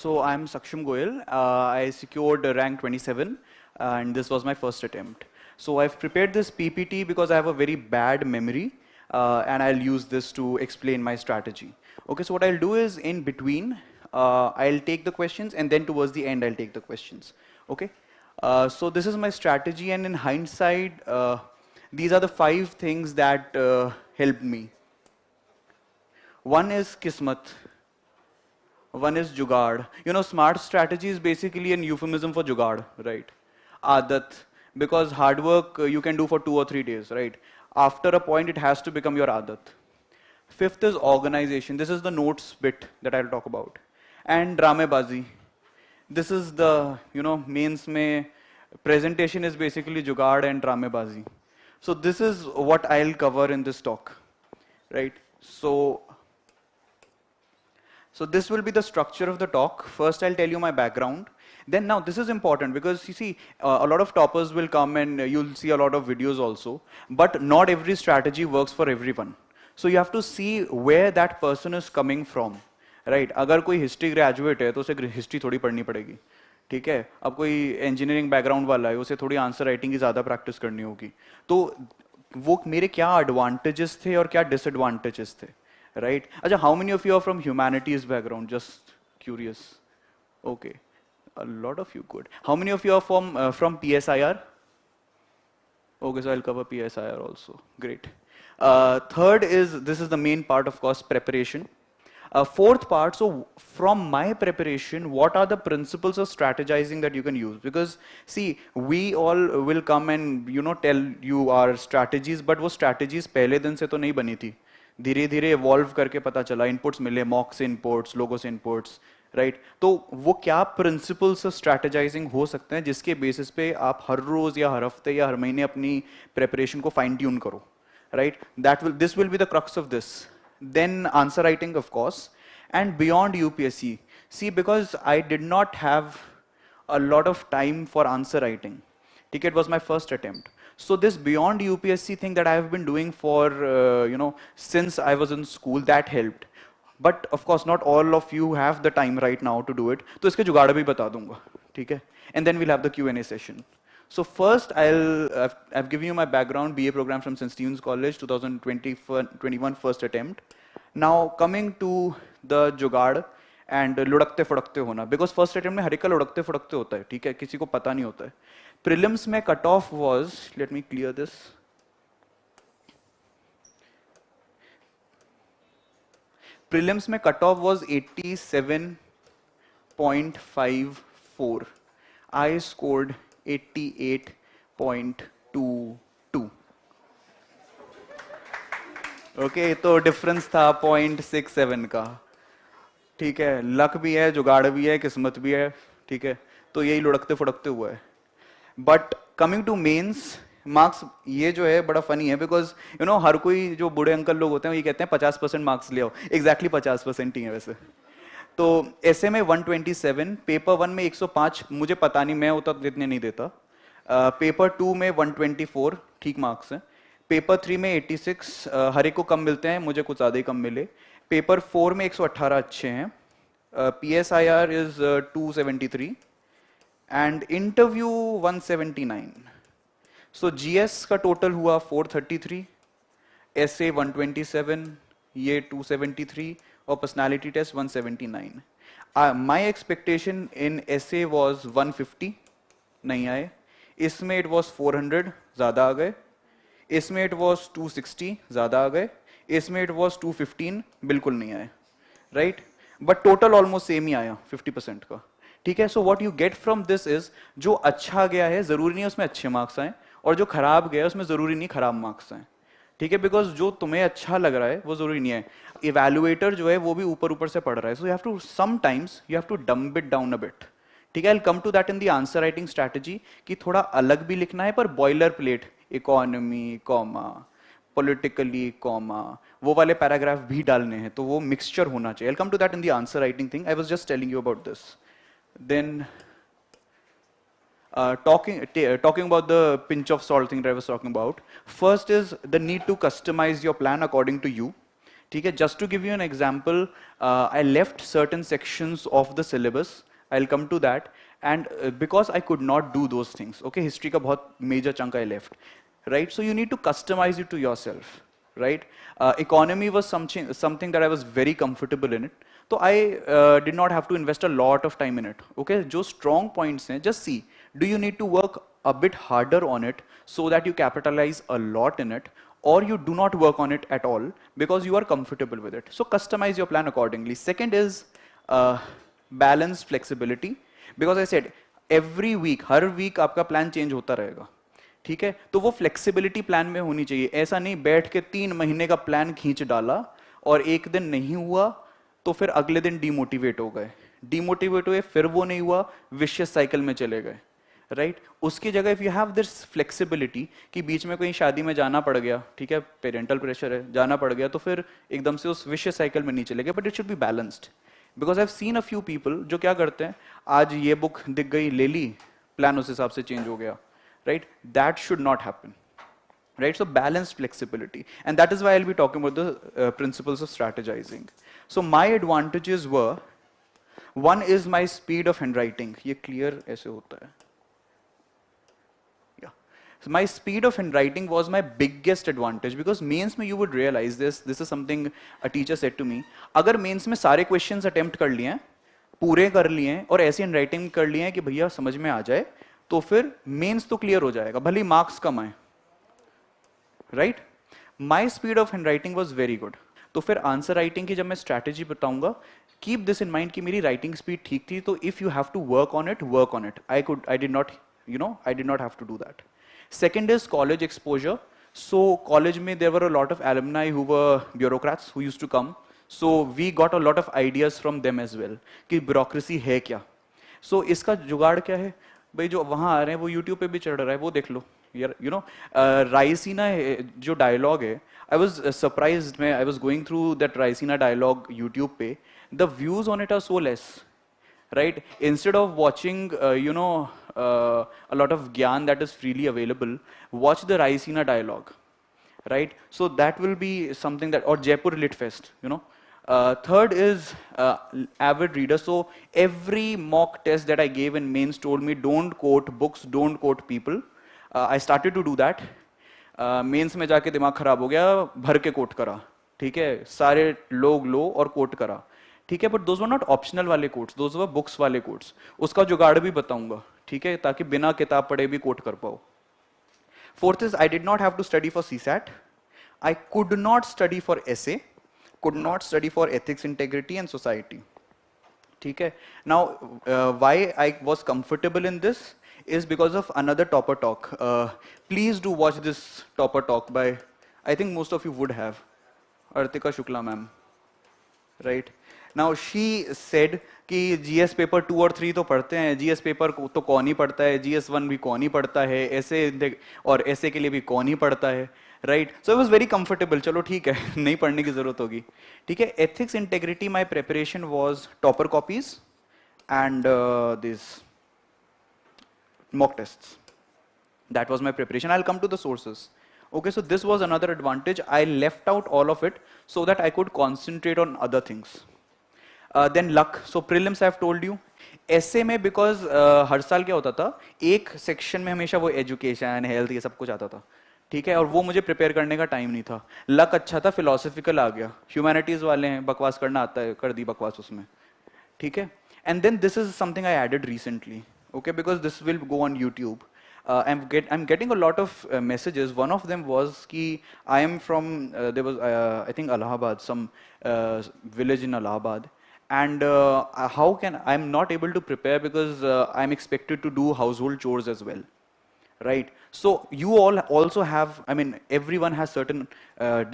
So I'm Saksham Goyal. I secured rank 27, and this was my first attempt. So I've prepared this PPT because I have a very bad memory, and I'll use this to explain my strategy. Okay, so what I'll do is in between, I'll take the questions, and then towards the end, I'll take the questions. Okay, so this is my strategy, and in hindsight, these are the 5 things that helped me. One is Kismat. One is Jugaad. You know, smart strategy is basically an euphemism for Jugaad, right? Aadat, because hard work you can do for 2 or 3 days, right? After a point, it has to become your Aadat. Fifth is organization. This is the notes bit that I'll talk about. And Dramebazi. This is the, you know, mains mein presentation is basically Jugaad and Dramebazi. So this is what I'll cover in this talk, right? So this will be the structure of the talk. First, I'll tell you my background. Then now, this is important because you see, a lot of toppers will come and you'll see a lot of videos also. But not every strategy works for everyone. So you have to see where that person is coming from, right? अगर कोई history graduate है, तो उसे history थोड़ी पढ़नी पड़ेगी, ठीक है? अब कोई engineering background वाला है, उसे थोड़ी answer writing की ज़्यादा practice करनी होगी. तो वो मेरे क्या advantages थे और क्या disadvantages थे? Right? Acha, how many of you are from humanities background? Just curious. Okay, a lot of you good. How many of you are from PSIR? Okay, so I'll cover PSIR also. Great. Third is, this is the main part, of course, preparation. Fourth part, so from my preparation, what are the principles of strategizing that you can use? Because see, we all will come and, you know, tell you our strategies, but वो strategies पहले दिन से तो नहीं बनी थी. धीरे धीरे इवॉल्व करके पता चला, इनपुट्स मिले, मॉक से इनपुट्स, लोगो से इनपुट्स, राइट? तो वो क्या प्रिंसिपल्स ऑफ स्ट्रैटेजाइजिंग हो सकते हैं जिसके बेसिस पे आप हर रोज या हर हफ्ते या हर महीने अपनी प्रेपरेशन को फाइन ट्यून करो, right? This will be the crux of this. Then answer writing of course, and beyond UPSC. See, because I did not have a lot of time for answer writing. ठीक है, it was my first attempt. So this beyond UPSC thing that I have been doing for, you know, since I was in school, that helped. But of course, not all of you have the time right now to do it. तो इसके जुगाड़ भी बता दूंगा, ठीक है? And then we'll have the Q&A session. So first, I've given you my background, BA program from St. Stephen's College, 2021 first attempt. Now coming to the जुगाड़ and लुढ़कते फुड़कते होना, because first attempt में हर एक का लुढ़कते फुड़कते होता है, ठीक है? किसी को पता नहीं होता है. Prelims में cutoff was, let me clear this. Prelims में cutoff was 87.54. I scored 88.22. Okay, तो difference था 0.67 का, ठीक है? लक भी है, जुगाड़ भी है, किस्मत भी है, ठीक है? तो यही लुढ़कते फुड़कते हुआ है. But coming to mains marks, ये जो है बड़ा फनी है, बिकॉज यू नो हर कोई जो बूढ़े अंकल लोग होते हैं ये कहते हैं 50% मार्क्स ले आओ. एग्जैक्टली 50% ही है वैसे. तो ऐसे में 127, पेपर 1 में 105, मुझे पता नहीं, मैं होता तो इतने नहीं देता. पेपर 2 में 124, ठीक मार्क्स हैं. पेपर 3 में 86, हर एक को कम मिलते हैं, मुझे कुछ ज़्यादा ही कम मिले. पेपर 4 में 118 अच्छे हैं. PSIR is 273 and interview 179. So GS का टोटल हुआ 433, SA 127, ये 273 और personality test 179. My expectation in SA was 150, नहीं आए. इसमें it was 400, ज़्यादा आ गए. इसमें it was 260, ज़्यादा आ गए. इसमें it was 215, बिल्कुल नहीं आए, right? But total almost same ही आया 50% का, ठीक है? So what you get from this is, जो अच्छा गया है जरूरी नहीं उसमें अच्छे मार्क्स आए, और जो खराब गया है उसमें जरूरी नहीं खराब मार्क्स आए, ठीक है? बिकॉज जो तुम्हें अच्छा लग रहा है वो जरूरी नहीं है. इवैल्यूएटर जो है वो भी ऊपर ऊपर से पढ़ रहा है. So you have to sometimes you have to dump it down a bit, ठीक है? I will come to that in the answer writing strategy कि थोड़ा अलग भी लिखना है, पर boiler plate, economy comma, politically comma, वो वाले पैराग्राफ भी डालने हैं, तो वो मिक्सचर होना चाहिए. I'll come to that in the answer writing thing. I was just telling you about this. Then talking about the pinch of salt thing that I was talking about. First is the need to customize your plan according to you. ठीक है, just to give you an example, I left certain sections of the syllabus. I'll come to that. And because I could not do those things, okay, history का बहुत major chunk I left, right? So you need to customize it to yourself, right? Economy was something that I was very comfortable in it. So I did not have to invest a lot of time in it, okay? जो strong points हैं, just see, do you need to work a bit harder on it so that you capitalize a lot in it, or you do not work on it at all because you are comfortable with it. So customize your plan accordingly. Second is balanced flexibility. Because I said every week, her week आपका plan change होता रहेगा, ठीक है? तो वो flexibility plan में होनी चाहिए. ऐसा नहीं बैठ के 3 महीने का plan खींच डाला और एक दिन नहीं हुआ तो फिर अगले दिन demotivate हो गए. Demotivate हुए, फिर वो नहीं हुआ, vicious cycle में चले गए. राइट उसकी जगह if you have this flexibility कि बीच में कोई शादी में जाना पड़ गया, ठीक है, पेरेंटल प्रेशर है, जाना पड़ गया, तो फिर एकदम से उस विशियस साइकिल में नहीं चलेगा. But it should be balanced. Because I have seen a few people जो क्या करते हैं, आज ये बुक दिख गई, ले ली, प्लान उस हिसाब से चेंज हो गया. Right that should not happen. Right, so balanced flexibility, and that is why I'll be talking about the principles of strategizing. So my advantages were, one is my speed of handwriting. ये clear ऐसे होता है. So my speed of handwriting was my biggest advantage, because mains में you would realize this is something a teacher said to me. अगर mains में सारे questions attempt कर लिए हैं, पूरे कर लिए हैं और ऐसी handwriting कर लिए हैं कि भैया समझ में आ जाए, तो फिर mains तो clear हो जाएगा, भले marks कम आए. Right? My speed of handwriting was very good. तो फिर आंसर राइटिंग की जब मैं स्ट्रैटेजी बताऊंगा, कीप दिस इन माइंड कि मेरी राइटिंग स्पीड ठीक थी, तो if you have to work on it, work on it. I did not have to do that. Second is college exposure. So college में there were a lot of alumni who were bureaucrats who used to come. So we got a lot of ideas from them as well कि bureaucracy है क्या. So इसका जुगाड़ क्या है भाई, जो वहाँ आ रहे हैं वो YouTube पे भी चढ़ रहा है, वो देख लो यार. यू नो रायसीना जो डायलॉग है, I was surprised मैं I was going through that Raisina dialogue YouTube पे, the views on it are so less. Right? Instead of watching, a lot of gyan that is freely available, watch the Raisina dialogue. Right? So that will be something that, or Jaipur Lit Fest, Third is avid reader. So every mock test that I gave in mains told me don't quote books, don't quote people. I started to do that. Mains में जाके दिमाग खराब हो गया, भर के coat करा, ठीक है, सारे लोग लो और कोट करा, ठीक है, but those were not optional वाले कोट्स, दोज वर बुक्स वाले कोट्स. उसका जुगाड़ भी बताऊंगा, ठीक है, ताकि बिना किताब पढ़े भी कोट कर पाओ. Fourth is I did not have to study for CSAT. I could not study for essay, could not study for ethics, integrity and society. ठीक है. Now why I was comfortable in this is because of another topper talk. Please do watch this topper talk by, I think most of you would have, Artika Shukla ma'am. Right? Now she said कि GS paper 2 और 3 तो पढ़ते हैं, GS paper तो कौन ही पढ़ता है, GS 1 भी कौन ही पढ़ता है, ऐसे और ऐसे के लिए भी कौन ही पढ़ता है. Right, so I was very comfortable. चलो ठीक है, नहीं पढ़ने की जरूरत होगी. ठीक है. Ethics, integrity, my preparation was topper copies and this mock tests. That was my preparation. I'll come to the sources. Okay, so this was another advantage. I left out all of it so that I could concentrate on other things. Then luck. So prelims I have told you. ऐसे में because हर साल क्या होता था, एक section में हमेशा वो एजुकेशन, हेल्थ, ये सब कुछ आता था. ठीक है, और वो मुझे प्रिपेयर करने का टाइम नहीं था. लक अच्छा था, फिलोसफिकल आ गया. ह्यूमैनिटीज वाले हैं, बकवास करना आता है, कर दी बकवास उसमें. ठीक है. And then this is something I added recently. Okay, because this will go on YouTube. I'm getting a lot of messages. One of them was ki I am from there was I think Allahabad, some village in Allahabad, and how can I'm not able to prepare because I'm expected to do household chores as well, right? So you all also have, I mean, everyone has certain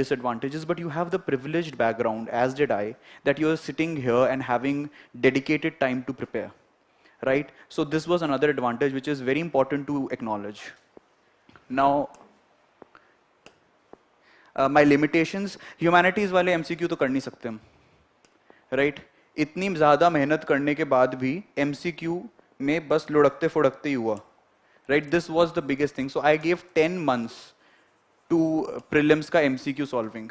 disadvantages, but you have the privileged background, as did I, that you're sitting here and having dedicated time to prepare. Right? So this was another advantage which is very important to acknowledge. Now, my limitations, humanities वाले MCQ तो कर नहीं सकते हम, right इतनी ज़्यादा मेहनत करने के बाद भी एमसीक्यू में बस लुढ़कते फुड़कते ही हुआ, right this was the biggest thing. So I gave 10 months to prelims का एमसीक्यू सॉल्विंग.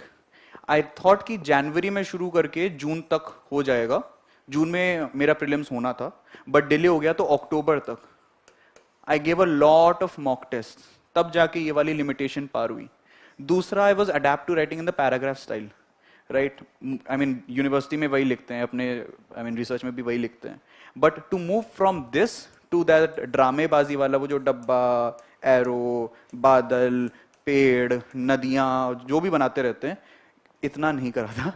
आई थॉट कि जनवरी में शुरू करके जून तक हो जाएगा, जून में मेरा प्रीलिम्स होना था बट डिले हो गया तो अक्टूबर तक. I gave a lot of mock test, तब जाके ये वाली लिमिटेशन पार हुई. दूसरा, I was adept to writing in the paragraph style, right I mean university में वही लिखते हैं अपने, आई मीन रिसर्च में भी वही लिखते हैं, but to move from this to that ड्रामेबाजी वाला, वो जो डब्बा, एरो, बादल, पेड़, नदियां जो भी बनाते रहते हैं, इतना नहीं करा था.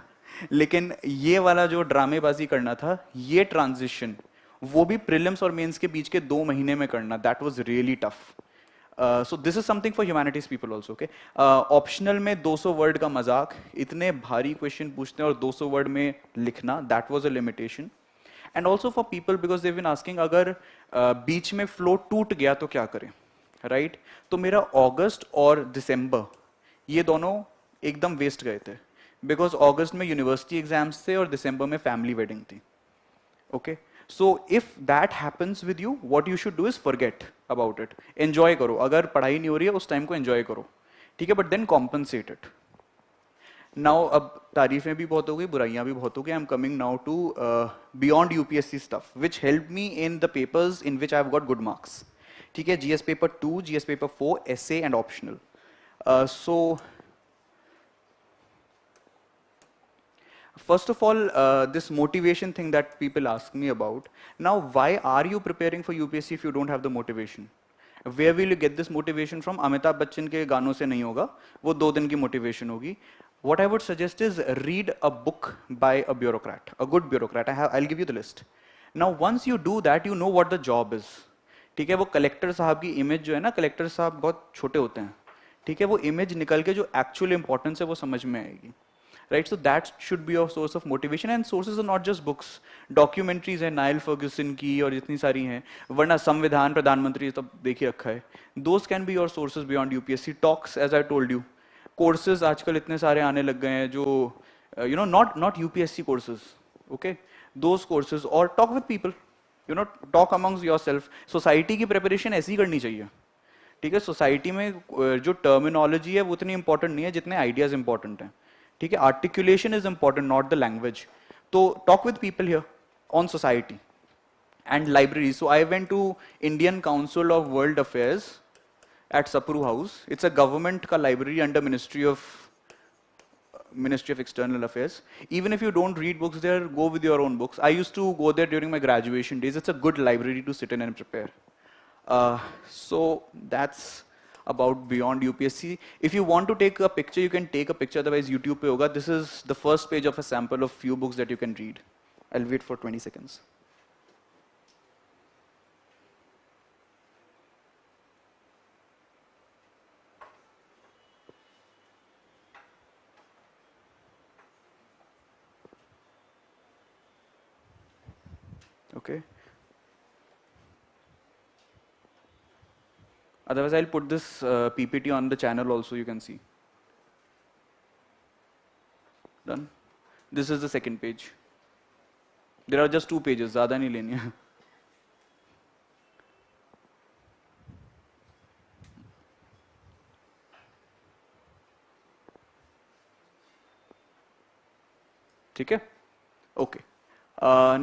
लेकिन ये वाला जो ड्रामेबाजी करना था, ये ट्रांजिशन, वो भी प्रीलिम्स और मेंस के बीच के 2 महीने में करना, that was really tough. So this is something for humanities people also. Okay, optional में 200 वर्ड का मजाक, इतने भारी क्वेश्चन पूछते हैं और 200 वर्ड में लिखना, that was a limitation. And also for people because they been asking, अगर बीच में फ्लो टूट गया तो क्या करें, राइट तो मेरा अगस्त और दिसंबर ये दोनों एकदम वेस्ट गए थे, बिकॉज अगस्त में यूनिवर्सिटी एग्जाम्स थे और दिसंबर में फैमिली वेडिंग थी. Okay, so if that happens with you, what you should do is forget about it. Enjoy करो, अगर पढ़ाई नहीं हो रही है उस टाइम को एंजॉय करो, ठीक है, but then compensate it. Now अब तारीफें भी बहुत हो गई, बुराइयां भी बहुत हो गई. I am coming now to beyond UPSC stuff which help me in the papers in which I have got good marks. ठीक है, GS paper 2, GS paper 4, essay and optional. So first of all, this motivation thing that people ask me about. Now, why are you preparing for UPSC if you don't have the motivation? Where will you get this motivation from? Amitabh Bachchan के गानों से नहीं होगा, वो 2 दिन की motivation होगी. What I would suggest is read a book by a bureaucrat, a good bureaucrat. I'll give you the list. Now, once you do that, you know what the job is. ठीक है, वो collector साहब की image जो है ना, collector साहब बहुत छोटे होते हैं, ठीक है, वो इमेज निकल के जो एक्चुअल इंपॉर्टेंस है वो समझ में आएगी. Right, so that should be your source of motivation, and sources are not just books, documentaries है नाइल फर्ग्यूसन की और जितनी सारी हैं, वरना संविधान, प्रधानमंत्री तब देख ही रखा है. Those can be your sources beyond UPSC. Talks, as I told you, courses आजकल इतने सारे आने लग गए हैं जो you know not UPSC courses, okay, those courses, और talk with people, you know, talk amongst yourself. Society की प्रिपरेशन ऐसी करनी चाहिए, ठीक है, सोसाइटी में जो टर्मिनोलॉजी है वो उतनी इंपॉर्टेंट नहीं है जितने आइडियाज इंपॉर्टेंट हैं, ठीक है. Articulation is important, not the language. तो talk with people here on society and library. So I went to Indian Council of World Affairs at Sapru House. It's a government का library under Ministry of External Affairs. Even if you don't read books there, go with your own books. I used to go there during my graduation days. It's a good library to sit in and prepare. So that's about beyond UPSC. If you want to take a picture, you can take a picture, otherwise YouTube pe hoga. This is the first page of a sample of few books that you can read. I'll wait for 20 seconds. Okay. Otherwise, I'll put this PPT on the channel also, you can see. Done. This is the second page. There are just 2 pages, ज़्यादा नहीं लेनी है. ठीक है? Okay.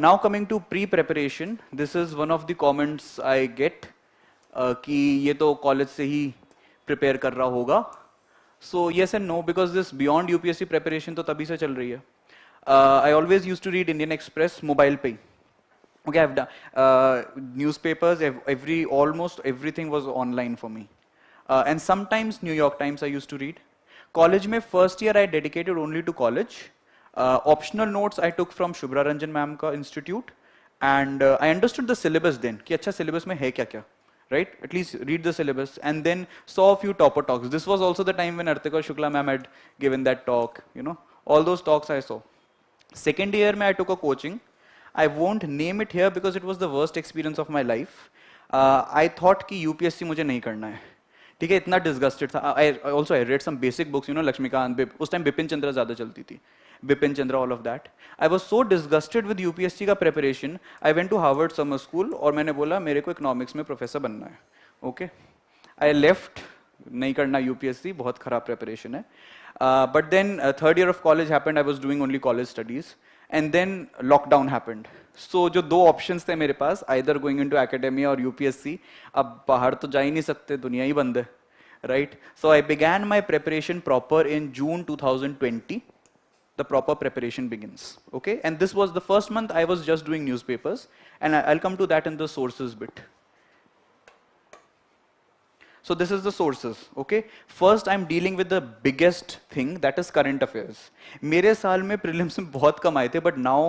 Now coming to pre-preparation, this is one of the comments I get. कि ये तो college से ही प्रिपेयर कर रहा होगा. So yes and no, because this beyond UPSC preparation तो तभी से चल रही है. I always use to read Indian Express mobile पे ही. Okay, I have done newspapers, almost everything was online for me. And sometimes New York Times I used to read. College में first year I dedicated only to college. Optional notes I took from Shubhra Ranjan ma'am का institute, and I understood the syllabus then कि अच्छा syllabus में है क्या क्या. Right? At least read the syllabus, and then saw a few topper talks. This was also the time when Artika Shukla ma'am had given that talk, you know. All those talks I saw. Second year mein I took a coaching. I won't name it here because it was the worst experience of my life. I thought कि UPSC मुझे नहीं करना है, ठीक है, इतना disgusted था. I also I read some basic books, you know, Laxmikanth, उस टाइम बिपिन चंद्र ज्यादा चलती थी, Bipin Chandra, all of that. I was so disgusted with UPSC का preparation, I went to Harvard summer school और मैंने बोला मेरे को इकोनॉमिक्स में प्रोफेसर बनना है. ओके, आई लेफ्ट, नहीं करना यूपीएससी, बहुत खराब प्रिपरेशन है. But then third year of college happened, I was doing only college studies, and then lockdown happened. So जो दो ऑप्शंस थे मेरे पास, आइदर गोइंग इनटू एकेडेमिया और यूपीएससी. अब बाहर तो जा ही नहीं सकते, दुनिया ही बंद है, right? So I began my preparation proper in June 2020. The proper preparation begins. Okay, and this was the first month I was just doing newspapers, and I'll come to that in the sources bit. So this is the sources. Okay, first I'm dealing with the biggest thing, that is current affairs. मेरे साल में prelims में बहुत कम आए थे, but now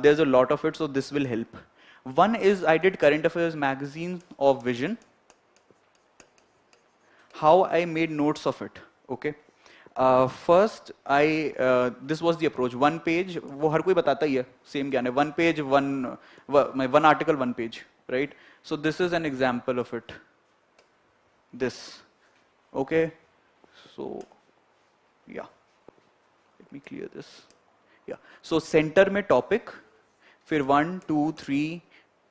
there's a lot of it, so this will help. One is I did current affairs magazine of Vision. How I made notes of it. Okay. First, this was the approach. One page, वो हर कोई बताता ही है, same ज्ञान है. One page, one article, one page, right? So this is an example of it. This, okay? So, yeah. Let me clear this. Yeah. So center में topic, फिर 1, 2, 3,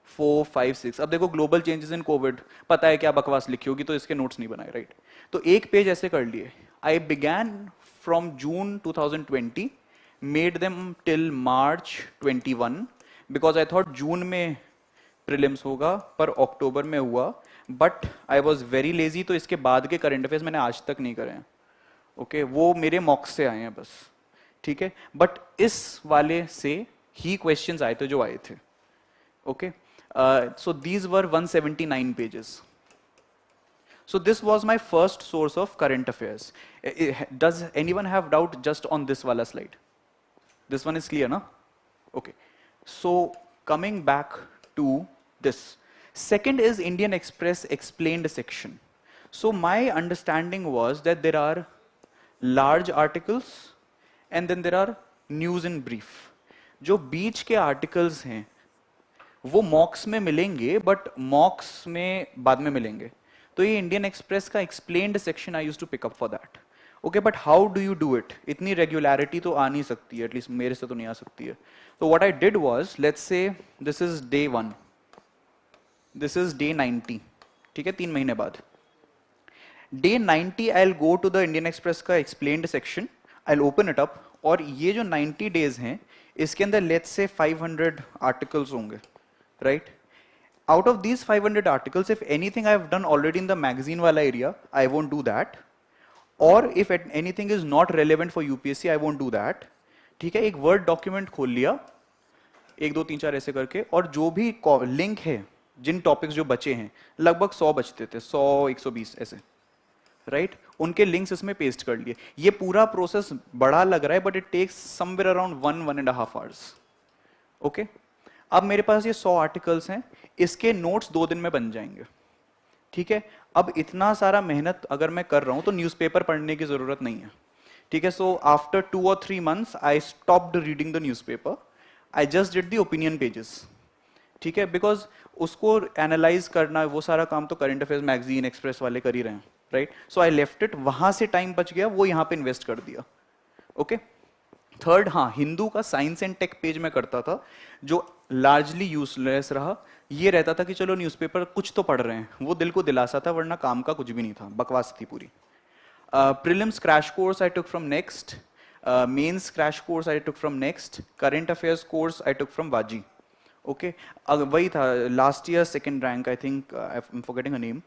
4, 5, 6. अब देखो ग्लोबल चेंजेस इन कोविड, पता है क्या बकवास लिखी होगी, तो इसके नोट्स नहीं बनाए, राइट? तो एक पेज ऐसे कर लिए. I began from June 2020, made them till March 21, because I thought June में prelims होगा, पर अक्टूबर में हुआ. But I was very lazy, तो इसके बाद के current affairs मैंने आज तक नहीं करे हैं. Okay, वो मेरे मॉक्स से आए हैं बस, ठीक है? But इस वाले से ही questions आए थे जो आए थे. Okay, so these were 179 pages. So this was my first source of current affairs. Does anyone have doubt just on this wala slide? This one is clear, na? Okay. So coming back to this. Second is Indian Express explained section. So my understanding was that there are large articles and then there are news in brief. जो बीच के articles हैं, वो mocks में मिलेंगे, but mocks में बाद में मिलेंगे. तो ये इंडियन एक्सप्रेस का explained section I used to pick up for that. Okay, but how do you do it? इतनी रेगुलरिटी तो आ नहीं सकती है, एटलीस्ट मेरे से तो नहीं आ सकती है. तो what I did was, let's say this is day 1, this is day 90, ठीक है, 3 महीने बाद. Day 90 I will go to the Indian Express का explained section, I will open it up, और ये जो 90 डेज हैं इसके अंदर लेट्स से 500 आर्टिकल्स होंगे, right? Out of these 500 articles, if anything I have done already in the magazine wala area, I won't do that. Or if anything is not relevant for UPSC, I won't do that. ठीक है, एक word document खोल लिया, 1, 2, 3, 4 ऐसे करके, और जो भी लिंक है, जिन टॉपिक्स जो बचे हैं, लगभग 100 बचते थे, 100, 120 ऐसे, राइट? उनके लिंक्स इसमें पेस्ट कर लिए. ये पूरा प्रोसेस बड़ा लग रहा है, but it takes somewhere around 1.5 hours. Okay, अब मेरे पास ये 100 आर्टिकल्स हैं, इसके नोट्स 2 दिन में बन जाएंगे, ठीक है? अब इतना सारा मेहनत अगर मैं कर रहा हूं तो न्यूज़पेपर पढ़ने की जरूरत नहीं है, ठीक है? So after 2 or 3 months I stopped reading the newspaper, I just did the opinion pages, ठीक है? बिकॉज उसको एनालाइज करना, वो सारा काम तो करंट अफेयर्स मैगजीन एक्सप्रेस वाले कर ही रहे हैं, right? So I left it, वहां से टाइम बच गया, वो यहाँ पे इन्वेस्ट कर दिया. ओके, थर्ड, हाँ, हिंदू का साइंस एंड टेक पेज में करता था, जो लार्जली यूजलेस रहा. ये रहता था कि चलो न्यूज़पेपर कुछ तो पढ़ रहे हैं, वो दिल को दिलासा था, वरना काम का कुछ भी नहीं था, बकवास थी पूरी. Prelims crash course I took from Next, mains crash course I took from Next, current affairs course I took from Vaji. Okay, वही था, last year 2nd rank, I think, I am forgetting her name.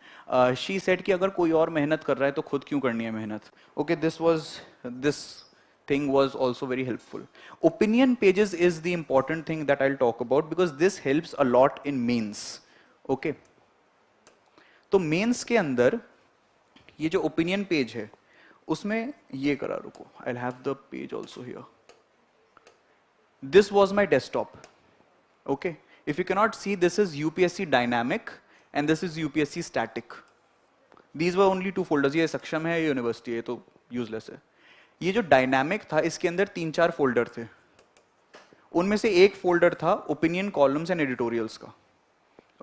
She said कि अगर कोई और मेहनत कर रहा है तो खुद क्यों करनी है मेहनत. Okay, this thing was also very helpful. Opinion pages is the important thing that I'll talk about, because this helps a lot in mains. Okay, तो mains के अंदर ये जो opinion page है उसमें ये करा, रुको, I'll have the page also here. This was my desktop. Okay, if you cannot see, this is UPSC dynamic and this is UPSC static. These were only 2 folders. ये सक्षम है, ये यूनिवर्सिटी है, तो यूजलेस है. ये जो डायनामिक था, इसके अंदर 3-4 फोल्डर थे. उनमें से एक फोल्डर था ओपिनियन कॉलम्स एंड एडिटोरियल्स का.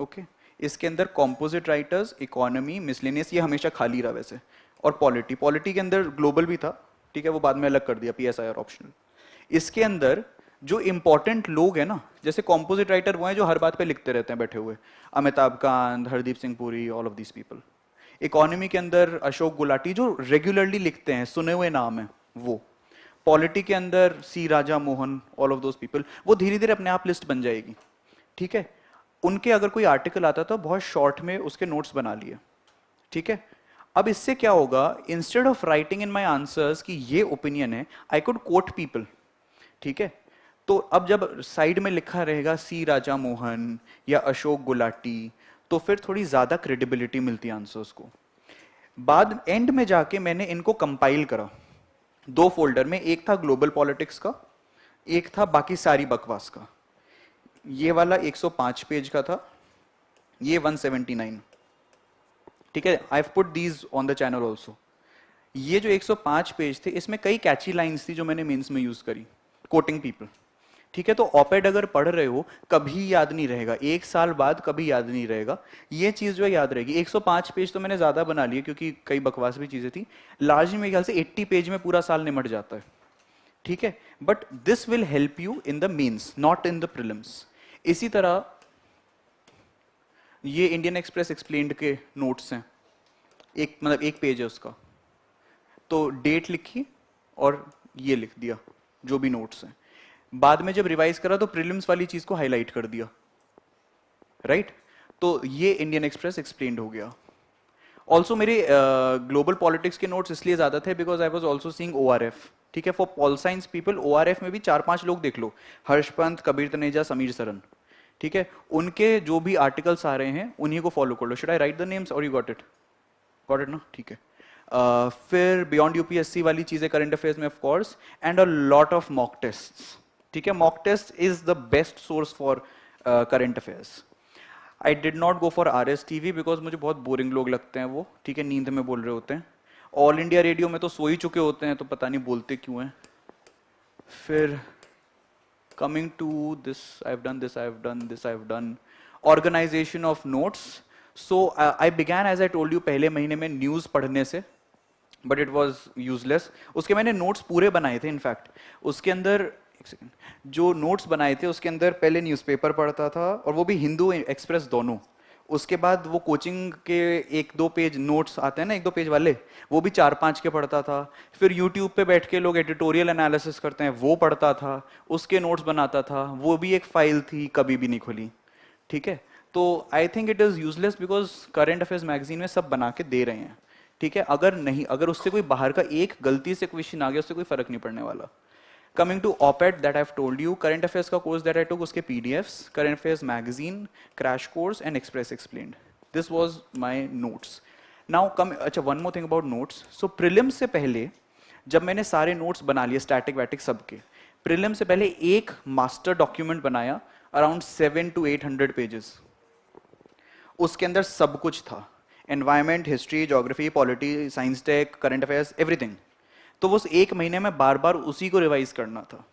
ओके, इसके अंदर कॉम्पोजिट राइटर्स, इकोनॉमी, मिसलेनियस, ये हमेशा खाली रहा वैसे, और पॉलिटी, पॉलिटी के अंदर ग्लोबल भी था, ठीक है, वो बाद में अलग कर दिया, PSIR ऑप्शनल। इसके अंदर जो इंपॉर्टेंट लोग हैं ना, जैसे कॉम्पोजिट राइटर वो हैं जो हर बात पे लिखते रहते हैं बैठे हुए, Amitabh Kant, Hardeep Singh Puri, all of these people. Economy के अंदर अशोक गुलाटी जो रेगुलरली लिखते हैं, सुने हुए नाम है वो। पॉलिटी के अंदर C Raja Mohan, all of those people. वो धीरे धीरे अपने आप लिस्ट बन जाएगी, ठीक है। उनके अगर कोई आर्टिकल आता तो बहुत शॉर्ट में उसके नोट्स बना लिए, ठीक है। अब इससे क्या होगा, instead of writing in my answers कि ये ओपिनियन है, आई कुड कोट पीपल, ठीक है। तो अब जब साइड में लिखा रहेगा सी राजा मोहन या अशोक गुलाटी, तो फिर थोड़ी ज्यादा क्रेडिबिलिटी मिलती है आंसर्स को। बाद एंड में जाके मैंने इनको कंपाइल करा 2 फोल्डर में, एक था ग्लोबल पॉलिटिक्स का, एक था बाकी सारी बकवास का। ये वाला 105 पेज का था, ये 179, ठीक है। आई have put these on the channel also. ये जो 105 पेज थे, इसमें कई कैची लाइंस थी जो मैंने मेंस में यूज करी, कोटिंग पीपल, ठीक है। तो ऑपेड अगर पढ़ रहे हो, कभी याद नहीं रहेगा, 1 साल बाद कभी याद नहीं रहेगा, ये चीज जो है याद रहेगी। 105 पेज तो मैंने ज्यादा बना लिए क्योंकि कई बकवास भी चीजें थी, लार्ज मेरे ख्याल से 80 पेज में पूरा साल निमट जाता है, ठीक है। But this will help you in the mains, not in the prelims. इसी तरह ये इंडियन एक्सप्रेस एक्सप्लेन्ड के नोट्स हैं, एक मतलब एक पेज है उसका, तो डेट लिखी और ये लिख दिया जो भी नोट्स हैं। बाद में जब रिवाइज करा तो प्रीलिम्स वाली चीज को हाईलाइट कर दिया, राइट। तो ये इंडियन एक्सप्रेस एक्सप्लेन्ड हो गया। ऑल्सो मेरे ग्लोबल पॉलिटिक्स के नोट्स इसलिए ज्यादा थे because I was also seeing ORF, ठीक है। For pol science people ORF में भी 4-5 लोग देख लो, हर्ष पंत, कबीर तनेजा, समीर सरन, ठीक है। उनके जो भी आर्टिकल्स आ रहे हैं उन्हीं को फॉलो कर लो। Should I write the names और you got it? Got it ना, ठीक है। फिर बियॉन्ड UPSC वाली चीजें करंट अफेयर्स में of course, and a lot of mock tests, ठीक है। Mock test is the best source for current affairs. I did not go for RSTV because मुझे बहुत बोरिंग लोग लगते हैं वो, ठीक है, नींद में बोल रहे होते हैं। ऑल इंडिया रेडियो में तो सो ही चुके होते हैं, तो पता नहीं बोलते क्यों हैं। फिर coming to this, I've done this, I've done this, I've done organization of notes. So I began, as I told you, पहले महीने में न्यूज़ पढ़ने से, but it was useless. उसके मैंने नोट्स पूरे बनाए थे, इनफैक्ट उसके अंदर एक सेकेंड, जो नोट्स बनाए थे उसके अंदर पहले न्यूज़पेपर पढ़ता था, और वो भी हिंदू एक्सप्रेस दोनों। उसके बाद वो कोचिंग के 1-2 पेज नोट्स आते हैं ना, 1-2 पेज वाले, वो भी 4-5 के पढ़ता था। फिर यूट्यूब पे बैठ के लोग एडिटोरियल एनालिसिस करते हैं, वो पढ़ता था, उसके नोट्स बनाता था, वो भी एक फाइल थी, कभी भी नहीं खुली, ठीक है। तो I think it is useless because current affairs magazine में सब बना के दे रहे हैं, ठीक है। अगर नहीं, अगर उससे कोई बाहर का एक गलती से क्वेश्चन आ गया, उससे कोई फर्क नहीं पड़ने वाला। Coming to OPED that I've told you, current affairs का course that I took, उसके PDFs, current affairs magazine, crash course and express explained. This was my notes. Now come, अच्छा, one more thing about notes. So prelims से पहले जब मैंने सारे notes बना लिए, static वैटिक सबके, prelims से पहले एक master document बनाया around 700 to 800 pages. उसके अंदर सब कुछ था, environment, history, geography, polity, science tech, current affairs, everything. तो वो 1 महीने में बार बार उसी को रिवाइज करना था,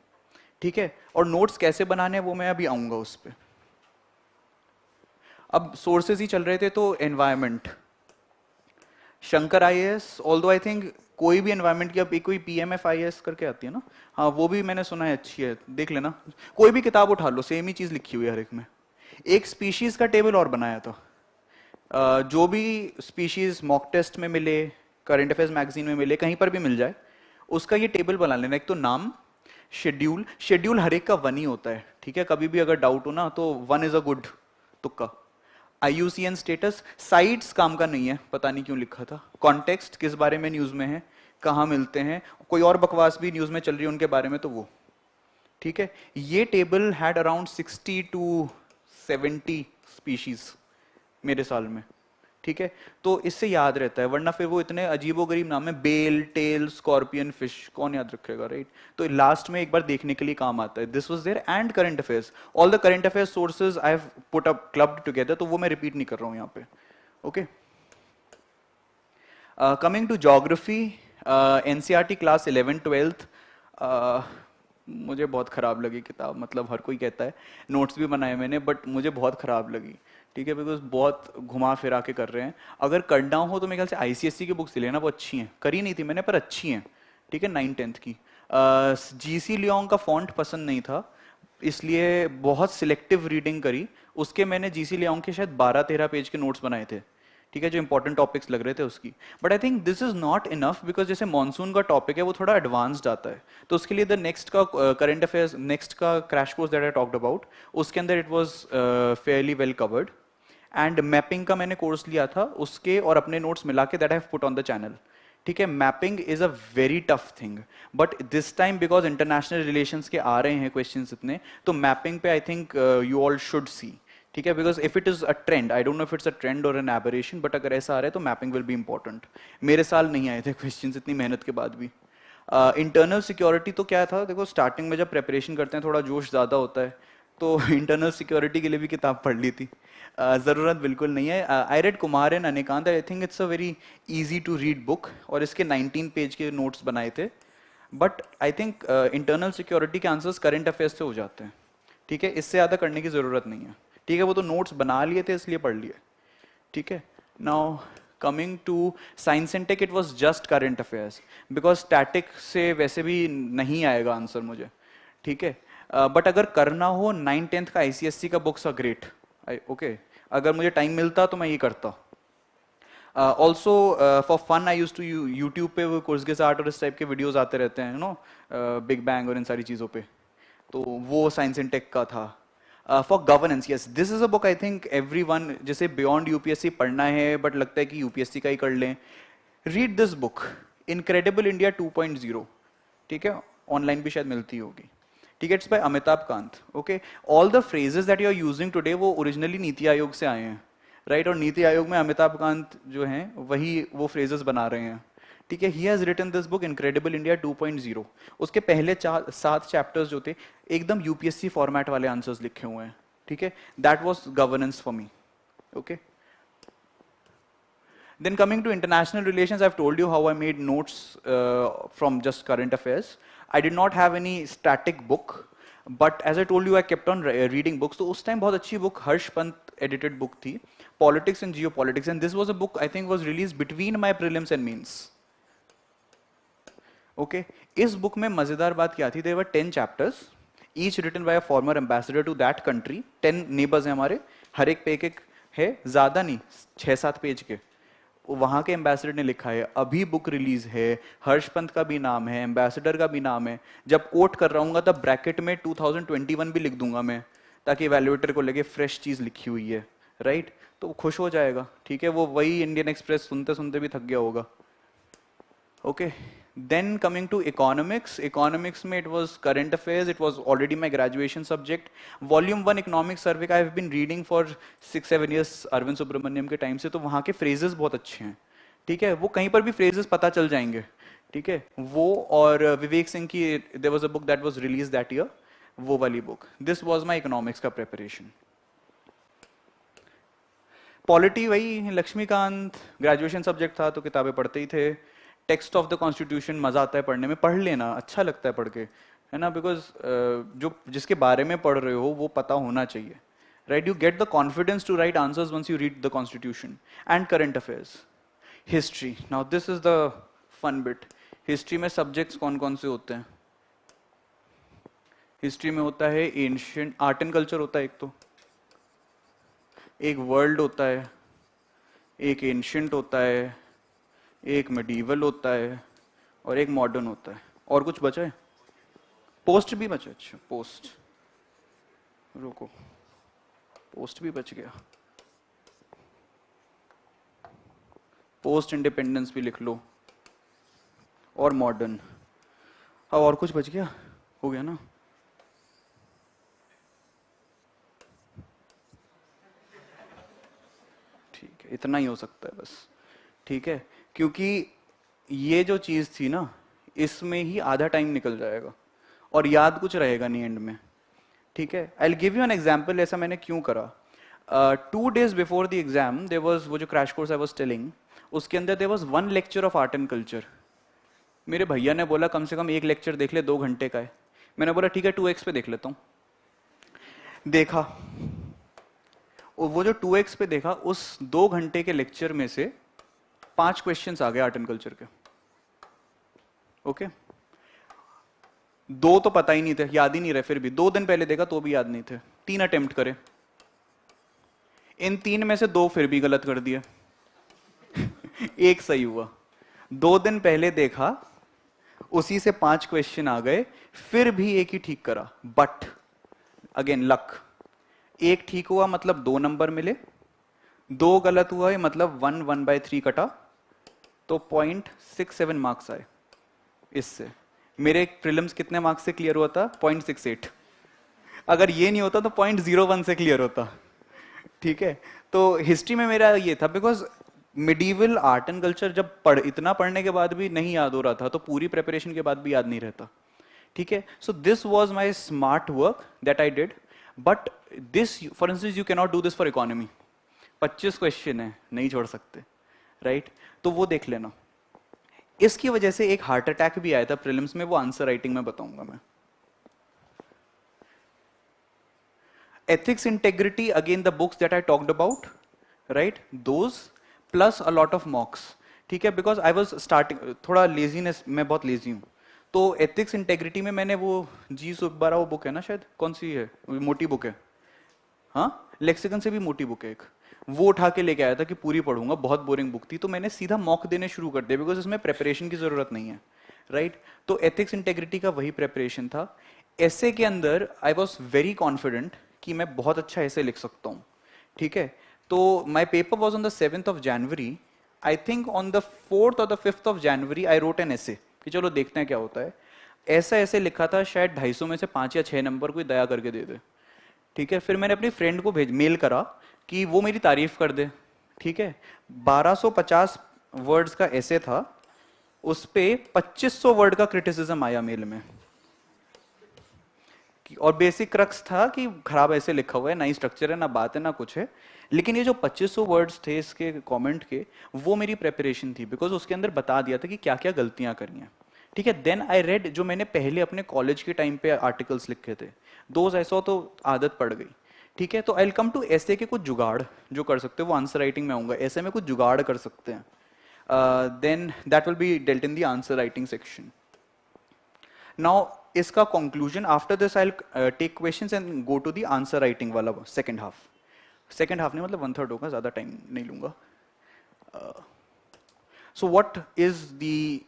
ठीक है। और नोट्स कैसे बनाने हैं वो मैं अभी आऊंगा उस पर। अब सोर्सेज ही चल रहे थे, तो environment, Shankar IAS, although I think कोई भी एनवायरमेंट की, अब कोई PMF IAS करके आती है ना, हाँ, वो भी मैंने सुना है अच्छी है, देख लेना। कोई भी किताब उठा लो, सेम ही चीज लिखी हुई है हर एक में। एक स्पीशीज का टेबल और बनाया था, जो भी स्पीशीज मॉक टेस्ट में मिले, करंट अफेयर्स मैगजीन में मिले, कहीं पर भी मिल जाए, उसका ये टेबल बना लेना। एक तो नाम, शेड्यूल, शेड्यूल हर एक का 1 ही होता है, ठीक है। कभी भी अगर डाउट हो ना तो 1 इज अ गुड तुक्का। IUCN स्टेटस, साइट्स काम का नहीं है, पता नहीं क्यों लिखा था। कॉन्टेक्स्ट, किस बारे में न्यूज में है, कहाँ मिलते हैं, कोई और बकवास भी न्यूज में चल रही है उनके बारे में, तो वो, ठीक है। ये table had around 60 to 70 species मेरे साल में, ठीक है। तो इससे याद रहता है, वरना फिर वो इतने अजीबोगरीब नाम है, बेल, टेल, स्कॉर्पियन, फिश, कौन याद रखेगा, राइट। तो लास्ट में एक बार देखने के लिए काम आता है। This was there, and current affairs, all the current affairs sources I have put up clubbed together, तो वो मैं रिपीट नहीं कर रहा हूं यहाँ पे, okay. Coming to geography, NCERT class 11th 12th, मुझे बहुत ख़राब लगी किताब, मतलब हर कोई कहता है, नोट्स भी बनाए मैंने, बट मुझे बहुत ख़राब लगी। ठीक है, बिकॉज बहुत घुमा फिरा के कर रहे हैं। अगर करना हो तो मेरे ख्याल से आईसीएससी की बुक्स ले लेना, वो अच्छी हैं, करी नहीं थी मैंने पर अच्छी हैं। ठीक है, 9th 10th की। जीसी लियोंग का फॉन्ट पसंद नहीं था, इसलिए बहुत सिलेक्टिव रीडिंग करी। उसके मैंने जीसी लियोंग के शायद 12-13 पेज के नोट्स बनाए थे, ठीक है, जो इंपॉर्टेंट टॉपिक्स लग रहे थे उसकी। But I think this is not enough, because जैसे मॉनसून का टॉपिक है वो थोड़ा एडवांस्ड आता है, तो उसके लिए द नेक्स्ट का करंट अफेयर्स, नेक्स्ट का crash course that I talked about, उसके अंदर it was fairly well covered. And mapping का मैंने कोर्स लिया था, उसके और अपने नोट्स मिला के that I have put on the channel. ठीक है, mapping is a very tough thing, but this time because international relations के आ रहे हैं क्वेश्चंस इतने, तो मैपिंग पे I think you all should see. ठीक है, because if it is a trend, I don't know if it's a trend और an aberration, but अगर ऐसा आ रहा है तो मैपिंग विल बी इंपॉर्टेंट। मेरे साल नहीं आए थे क्वेश्चंस इतनी मेहनत के बाद भी। इंटरनल सिक्योरिटी तो क्या था, देखो स्टार्टिंग में जब प्रेपरेशन करते हैं थोड़ा जोश ज़्यादा होता है, तो इंटरनल सिक्योरिटी के लिए भी किताब पढ़ ली थी। ज़रूरत बिल्कुल नहीं है। I read Kumar and Anekant, I think it's a very easy to read book, और इसके 19 पेज के नोट्स बनाए थे। But I think internal security के आंसर्स करंट अफेयर्स से हो जाते हैं। ठीक है, इससे ज़्यादा करने की ज़रूरत नहीं है। ठीक है, वो तो नोट्स बना लिए थे इसलिए पढ़ लिए। ठीक है, now coming to science and tech, it was just current affairs, because static से वैसे भी नहीं आएगा आंसर मुझे। ठीक है, बट अगर करना हो 9th 10th का आईसीएससी का बुक्स आर ग्रेट। ओके, अगर मुझे टाइम मिलता तो मैं ये करता। Also for fun I use to YouTube पे वो कुर्सगेस आर्ट और इस टाइप के वीडियोस आते रहते हैं, नो बिग बैंग और इन सारी चीज़ों पे, तो वो साइंस एंड टेक का था। For governance, yes, this is a book I think every one, जैसे बियॉन्ड यूपीएससी पढ़ना है बट लगता है कि यूपीएससी का ही कर लें, read this book, Incredible India 2.0। ठीक है, ऑनलाइन भी शायद मिलती होगी। ठीक है, it's by Amitabh Kant. Okay, all the phrases that you are using today वो ओरिजिनली नीति आयोग से आए हैं, राइट? और नीति आयोग में अमिताभ कांत जो हैं वही वो फ्रेजेस बना रहे हैं। ठीक है, he has written this book Incredible India 2.0। उसके पहले 7 चैप्टर्स जो थे एकदम यूपीएससी फॉर्मेट वाले आंसर्स लिखे हुए हैं। ठीक है, that was governance for me. Okay, then coming to international relations, I've told you how I made notes from just current affairs. I did not have any static book, but as I told you, I kept on reading books. तो उस time बहुत अच्छी book हर्ष Pant edited book थी, Politics and Geopolitics, and this was a book I think was released between my prelims and mains. Okay, इस book में मजेदार बात क्या थी? There were 10 chapters, each written by a former ambassador to that country. 10 neighbors हैं हमारे, हर एक पे एक है, ज़्यादा नहीं, 6-7 पेज के वहाँ के एम्बेसडर ने लिखा है। अभी बुक रिलीज है, हर्ष पंत का भी नाम है, एम्बेसडर का भी नाम है। जब कोट कर रहा हूँ तब ब्रैकेट में 2021 भी लिख दूंगा मैं, ताकि इवैल्यूएटर को लगे फ्रेश चीज लिखी हुई है, राइट? तो खुश हो जाएगा। ठीक है, वो वही इंडियन एक्सप्रेस सुनते सुनते भी थक गया होगा। Okay, then coming to economics में it was current affairs, it was already my graduation subject. Volume 1 economics survey I have been reading for 6-7 years Arvind Subramanian के टाइम से, तो वहाँ के phrases बहुत अच्छे हैं। ठीक है, वो कहीं पर भी phrases पता चल जाएंगे। ठीक है, वो और विवेक सिंह की there was a book that was released that year, वो वाली book. This was my economics का preparation. पॉलिटी वही लक्ष्मीकांत, ग्रेजुएशन सब्जेक्ट था तो किताबें पढ़ते ही थे। टेक्स्ट ऑफ द कॉन्स्टिट्यूशन मजा आता है पढ़ने में, पढ़ लेना, अच्छा लगता है पढ़ के, है ना? बिकॉज जो जिसके बारे में पढ़ रहे हो वो पता होना चाहिए, right? You get the confidence to write answers once you read the constitution. And current affairs, history, now this is the fun bit. History में सब्जेक्ट्स कौन कौन से होते हैं? हिस्ट्री में होता है एंशिएंट, आर्ट एंड कल्चर होता है एक, तो एक वर्ल्ड होता है, एक एंशिएंट होता है, एक मेडिवल होता है, और एक मॉडर्न होता है। और कुछ बचा है? पोस्ट भी बचा। अच्छा, पोस्ट, रुको, पोस्ट भी बच गया। पोस्ट इंडिपेंडेंस भी लिख लो, और मॉडर्न। हाँ, और कुछ बच गया? हो गया ना? ठीक है, इतना ही हो सकता है बस। ठीक है, क्योंकि ये जो चीज थी ना, इसमें ही आधा टाइम निकल जाएगा और याद कुछ रहेगा नहीं एंड में। ठीक है, I will give you an example, ऐसा मैंने क्यों करा। 2 days before the exam there was, वो जो crash course I was telling, उसके अंदर there was 1 lecture of art and culture. मेरे भैया ने बोला कम से कम एक लेक्चर देख ले, 2 घंटे का है। मैंने बोला ठीक है 2x पे देख लेता हूँ, देखा, और वो जो 2x पे देखा उस 2 घंटे के लेक्चर में से 5 क्वेश्चंस आ गए आर्ट एंड कल्चर के। ओके, 2 तो पता ही नहीं थे, याद ही नहीं रहे, फिर भी 2 दिन पहले देखा तो भी याद नहीं थे। 3 अटेम्प्ट करे, इन 3 में से 2 फिर भी गलत कर दिए एक सही हुआ। 2 दिन पहले देखा, उसी से 5 क्वेश्चन आ गए, फिर भी एक ही ठीक करा, बट अगेन लक, एक ठीक हुआ मतलब 2 नंबर मिले, 2 गलत हुआ है मतलब 1/3 कटा, तो 0.67 मार्क्स आए इससे। मेरे प्रीलिम्स कितने मार्क्स से क्लियर हुआ था? 0.68। अगर ये नहीं होता तो 0.01 से क्लियर होता। ठीक है, तो हिस्ट्री में मेरा ये था, because medieval art and culture जब इतना पढ़ने के बाद भी नहीं याद हो रहा था, तो पूरी प्रिपरेशन के बाद भी याद नहीं रहता। ठीक है, so this was my smart work that I did, but this for instance you cannot do this for economy. 25 question है, नहीं छोड़ सकते, राइट? तो वो देख लेना। इसकी वजह से एक हार्ट अटैक भी आया था प्रीलिम्स में, वो आंसर राइटिंग में बताऊंगा मैं। Ethics integrity, again the books that I talked about, right? Those plus a lot of mocks. ठीक है, because I was starting, थोड़ा लेजीनेस, मैं बहुत लेजी हूँ, तो एथिक्स इंटेग्रिटी में मैंने वो जी सुब्बाराव बुक है ना, शायद कौन सी है, मोटी बुक है, हाँ, लेक्सिकन से भी मोटी बुक है एक, वो उठा के लेके आया था कि पूरी पढ़ूंगा, बहुत बोरिंग बुक थी, तो मैंने सीधा मॉक देने शुरू कर दिया, बिकॉज इसमें प्रेपरेशन की जरूरत नहीं है, राइट? तो एथिक्स इंटेग्रिटी का वही प्रेपरेशन था। ऐसे के अंदर आई वॉज वेरी कॉन्फिडेंट कि मैं बहुत अच्छा ऐसे लिख सकता हूँ। ठीक है, तो माई paper was on the 7th of January। I think on the 4th or the 5th of January I wrote an ऐसे कि चलो देखते हैं क्या होता है। ऐसा ऐसे लिखा था, शायद 250 में से 5 या 6 नंबर कोई दया करके दे दे। ठीक है, फिर मैंने अपनी फ्रेंड को मेल करा कि वो मेरी तारीफ कर दे। ठीक है, 1250 वर्ड्स का ऐसे था, उस पे 2500 वर्ड का क्रिटिसिज्म आया मेल में, और बेसिक क्रक्स था कि खराब ऐसे लिखा हुआ है, ना ही स्ट्रक्चर है, ना बात है, ना कुछ है। लेकिन ये जो 2500 वर्ड्स थे इसके कमेंट के, वो मेरी प्रेपरेशन थी, बिकॉज उसके अंदर बता दिया था कि क्या क्या गलतियां करनी है। ठीक है, देन आई रेड जो मैंने पहले अपने कॉलेज के टाइम पे आर्टिकल्स लिखे थे, दोज ऐसा तो आदत पड़ गई। ठीक है, तो आई विल कम टू ऐसे के कुछ जुगाड़ जो कर सकते हो, वो आंसर राइटिंग में आऊंगा, ऐसे में कुछ जुगाड़ कर सकते हैं, then that will be dealt in the answer writing section. Now इसका conclusion, after this I will take questions and go to the answer writing वाला सेकंड हाफ। सेकंड हाफ नहीं मतलब 1/3 होगा, ज्यादा टाइम नहीं लूंगा। So what is the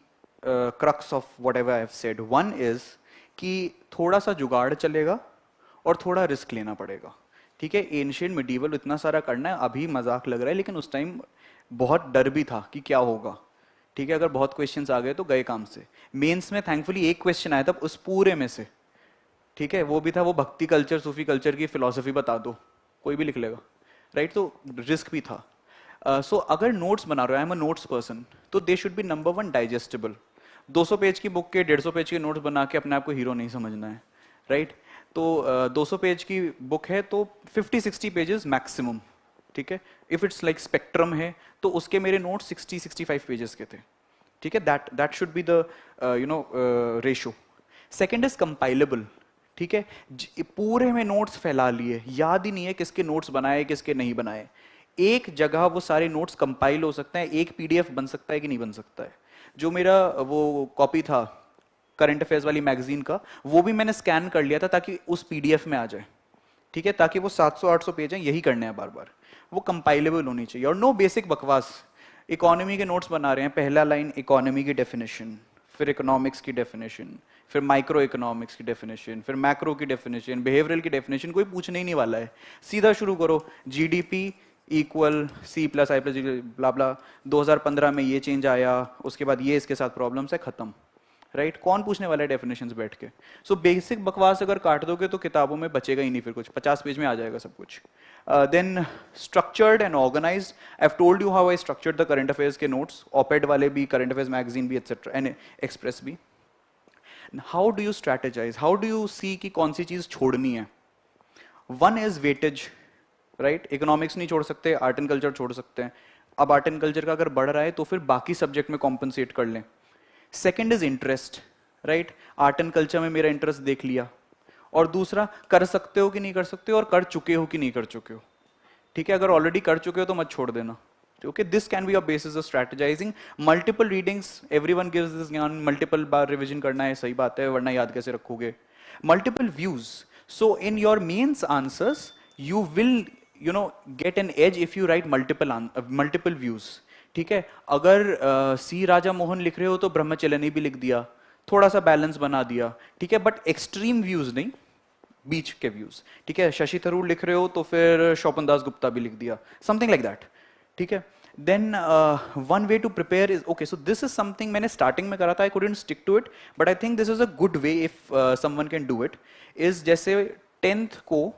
crux of whatever I have said? One is कि थोड़ा सा जुगाड़ चलेगा और थोड़ा रिस्क लेना पड़ेगा। ठीक है, एंशिएंट मिडीवल इतना सारा करना है, अभी मजाक लग रहा है, लेकिन उस टाइम बहुत डर भी था कि क्या होगा। ठीक है, अगर बहुत क्वेश्चंस आ गए तो गए काम से। मेंस में थैंकफुली एक क्वेश्चन आया था उस पूरे में से। ठीक है, वो भी था, वो भक्ति कल्चर सूफी कल्चर की फिलॉसफी बता दो, कोई भी लिख लेगा, राइट? तो रिस्क भी था। सो अगर नोट्स बना रहे हो, I am a notes person, तो they should be number 1 digestible. 200 page की बुक के 150 पेज के नोट्स बना के अपने आप को हीरो नहीं समझना है, राइट? तो 200 पेज की बुक है तो 50-60 पेजेस मैक्सिमम। ठीक है, इफ इट्स लाइक स्पेक्ट्रम है तो उसके मेरे नोट्स 60-65 पेजेस के थे। ठीक है, that should be the ratio. Second is compilable. ठीक है, पूरे में नोट्स फैला लिए, याद ही नहीं है किसके नोट्स बनाए किसके नहीं बनाए। एक जगह वो सारे नोट्स कंपाइल हो सकते हैं, एक पीडीएफ बन सकता है कि नहीं बन सकता है। जो मेरा वो कॉपी था करंट अफेयर्स वाली मैगजीन का, वो भी मैंने स्कैन कर लिया था ताकि उस पीडीएफ में आ जाए। ठीक है, ताकि वो 700-800 पेज हैं, यही करने हैं बार बार, वो कंपाइलेबल होनी चाहिए। और नो बेसिक बकवास। इकोनॉमी के नोट्स बना रहे हैं, पहला लाइन इकोनॉमी की डेफिनेशन, फिर इकोनॉमिक्स की डेफिनेशन, फिर माइक्रो इकोनॉमिक्स की डेफिनेशन, फिर मैक्रो की डेफिनेशन, बिहेवियरल की डेफिनेशन, कोई पूछने ही नहीं वाला है। सीधा शुरू करो, जीडीपी इक्वल सी प्लस आई प्लस ब्ला ब्ला, 2015 में ये चेंज आया, उसके बाद ये इसके साथ प्रॉब्लम्स है, खत्म, राइट? कौन पूछने वाला है डेफिनेशंस बैठ के? सो बेसिक बकवास अगर काट दोगे तो किताबों में बचेगा ही नहीं, फिर कुछ 50 पेज में आ जाएगा सब कुछ। Then structured and organised, I have told you how I structured the current affairs के नोट्स, ऑपेड वाले भी, करंट अफेयर्स मैगजीन भी, एटसेट्रा, एंड एक्सप्रेस भी। How do you strategise, how do you see कि कौन सी चीज छोड़नी है? One is weightage, right? Economics नहीं छोड़ सकते, आर्ट एंड कल्चर छोड़ सकते हैं। अब आर्ट एंड कल्चर का अगर बढ़ रहा है तो फिर बाकी सब्जेक्ट में कॉम्पनसेट कर लें। Second is interest, right? Art and culture में मेरा इंटरेस्ट देख लिया। और दूसरा, कर सकते हो कि नहीं कर सकते हो, और कर चुके हो कि नहीं कर चुके हो। ठीक है, अगर ऑलरेडी कर चुके हो तो मत छोड़ देना। Okay, this can be a basis of strategizing. Multiple readings, everyone gives this ज्ञान, मल्टीपल बार रिवीजन करना है, सही बात है, वरना याद कैसे रखोगे। Multiple views, so in your mains answers you will get an edge if you write multiple views. ठीक है, अगर सी राजा मोहन लिख रहे हो तो ब्रह्मचलनी भी लिख दिया, थोड़ा सा बैलेंस बना दिया। ठीक है, बट एक्सट्रीम व्यूज नहीं, बीच के व्यूज। ठीक है, शशि थरूर लिख रहे हो तो फिर शोपन दास गुप्ता भी लिख दिया, समथिंग लाइक दैट। ठीक है, then one way to prepare is, okay, so this is something मैंने स्टार्टिंग में करा था, I couldn't stick to it, but I think this is a good way if someone can do it. Is जैसे 10th को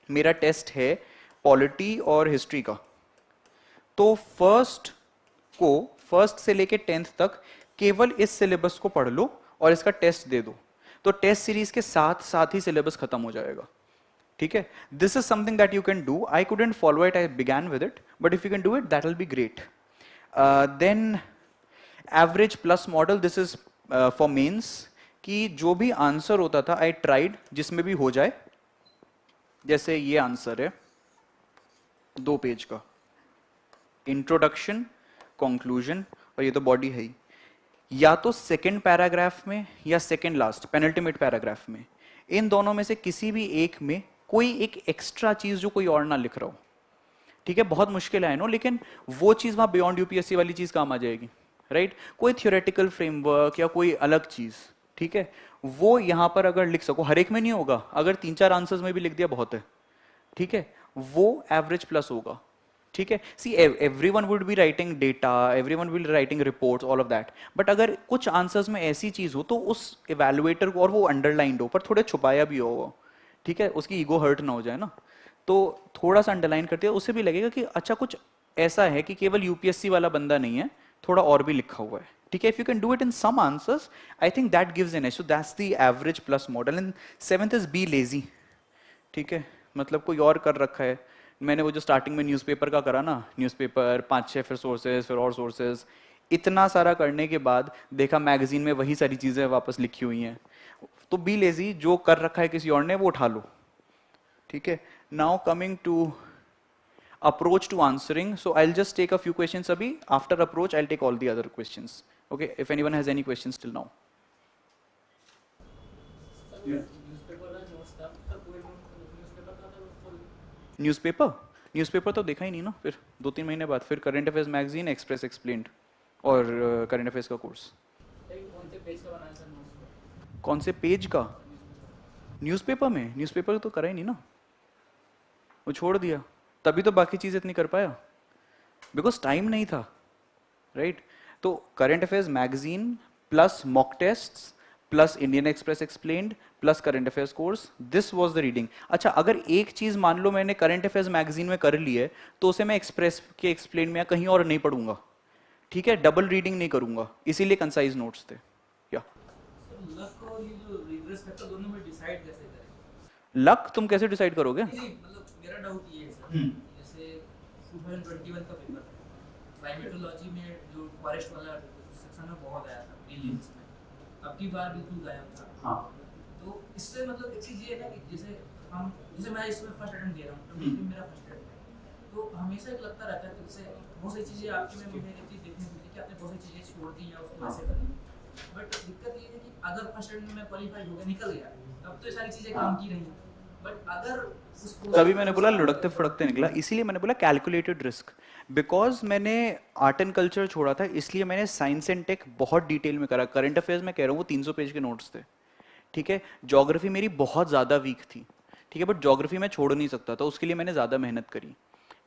मेरा test है polity और history का, तो फर्स्ट से लेके 10th तक केवल इस सिलेबस को पढ़ लो और इसका टेस्ट दे दो, तो टेस्ट सीरीज के साथ साथ ही सिलेबस खत्म हो जाएगा। ठीक है, this is something that you can do. I couldn't follow it, I began with it, but if you can do it that will be great. Then average plus model, this is for mains, कि जो भी answer होता था I tried जिसमें भी हो जाए। जैसे ये आंसर है 2 पेज का, इंट्रोडक्शन, कंक्लूजन, और ये तो बॉडी है ही, या तो सेकंड पैराग्राफ में या सेकंड लास्ट पेनल्टीमेट पैराग्राफ में, इन दोनों में से किसी भी एक में कोई एक एक्स्ट्रा चीज जो कोई और ना लिख रहा हो। ठीक है, बहुत मुश्किल है नो, लेकिन वो चीज वहां बियॉन्ड यूपीएससी वाली चीज काम आ जाएगी, राइट? कोई थियोरेटिकल फ्रेमवर्क या कोई अलग चीज, ठीक है, वो यहां पर अगर लिख सको, हर एक में नहीं होगा, अगर 3-4 आंसर्स में भी लिख दिया बहुत है। ठीक है, वो एवरेज प्लस होगा। ठीक है, see everyone would be writing data, everyone will writing reports, all of that, but अगर कुछ आंसर्स में ऐसी चीज हो तो उस इवैल्यूएटर को, और वो अंडरलाइंड हो पर थोड़े छुपाया भी हो, ठीक है, उसकी ईगो हर्ट ना हो जाए ना, तो थोड़ा सा अंडरलाइन करते हैं, उससे भी लगेगा कि अच्छा कुछ ऐसा है कि केवल यूपीएससी वाला बंदा नहीं है, थोड़ा और भी लिखा हुआ है। ठीक है, if you can do it in some answers, I think that gives an edge, so that's the average plus model. And 7th is be lazy. ठीक है, मतलब कोई और कर रखा है, मैंने वो जो स्टार्टिंग में न्यूज़पेपर का करा ना, न्यूज़पेपर 5-6 फिर सोर्सेज, फिर और सोर्सेज, इतना सारा करने के बाद देखा मैगजीन में वही सारी चीजें वापस लिखी हुई हैं, तो बी लेजी, जो कर रखा है किसी और ने वो उठा लो। ठीक है, now coming to approach to answering, so I'll just take a few questions abhi, after approach I'll take all the other questions. Okay, if anyone has any questions till now. Newspaper तो देखा ही नहीं ना, फिर 2-3 महीने बाद फिर current affairs magazine, express explained और current affairs का कोर्स। कौन से पेज का? न्यूज़पेपर में? न्यूज़पेपर तो करा ही नहीं ना, वो छोड़ दिया, तभी तो बाकी चीज़ें इतनी कर पाया, बिकॉज टाइम नहीं था, राइट? तो current affairs magazine plus mock tests plus Indian Express explained plus current affairs course, this was the reading. अच्छा, अगर एक चीज मान लो मैंने करंट अफेयर्स मैगजीन में कर ली है, तो उसे मैं एक्सप्रेस के एक्सप्लेन में या कहीं और नहीं पढ़ूंगा। ठीक है, डबल रीडिंग नहीं करूंगा, इसीलिए कंसाइज नोट्स थे। या लक और ये जो रिग्रेस फैक्टर दोनों में डिसाइड कैसे करें? लक तुम कैसे डिसाइड करोगे? मतलब मेरा डाउट ये है सर, जैसे 2021 का पेपर क्लाइमेटोलॉजी में जो फॉरेस्ट वाला सेक्शन में बहुत आया था प्रीलिम्स में, अब की बार बिल्कुल गायब था। हाँ, तो इससे मतलब एक चीज ये है कि जैसे मैं इसमें फर्स्ट अटेम्प्ट दे रहा हूँ, तो मेरा फर्स्ट अटेम्प्ट है, तो हमेशा एक लगता रहता है कि जैसे बहुत सारी चीजें आपकी में मुझे एक चीज देखने को मिली कि आपने बहुत सारी चीजें छोड़ दी या उसको ऐसे कर दी, बट दिक्कत ये है कि अगर फर्स्ट अटेम्प्ट में क्वालीफाई हो गया, निकल गया, तब तो ये सारी चीजें काम की रही, बट अगर तभी मैंने बोला लुढ़कते फुड़कते निकला, इसीलिए मैंने बोला कैलकुलेटेड रिस्क। बिकॉज मैंने आर्ट एंड कल्चर छोड़ा था, इसलिए मैंने साइंस एंड टेक बहुत डिटेल में करा। करंट अफेयर्स में कह रहा हूँ वो 300 पेज के नोट्स थे। ठीक है, ज्योग्राफी मेरी बहुत ज़्यादा वीक थी, ठीक है, बट ज्योग्राफी मैं छोड़ नहीं सकता था, उसके लिए मैंने ज़्यादा मेहनत करी।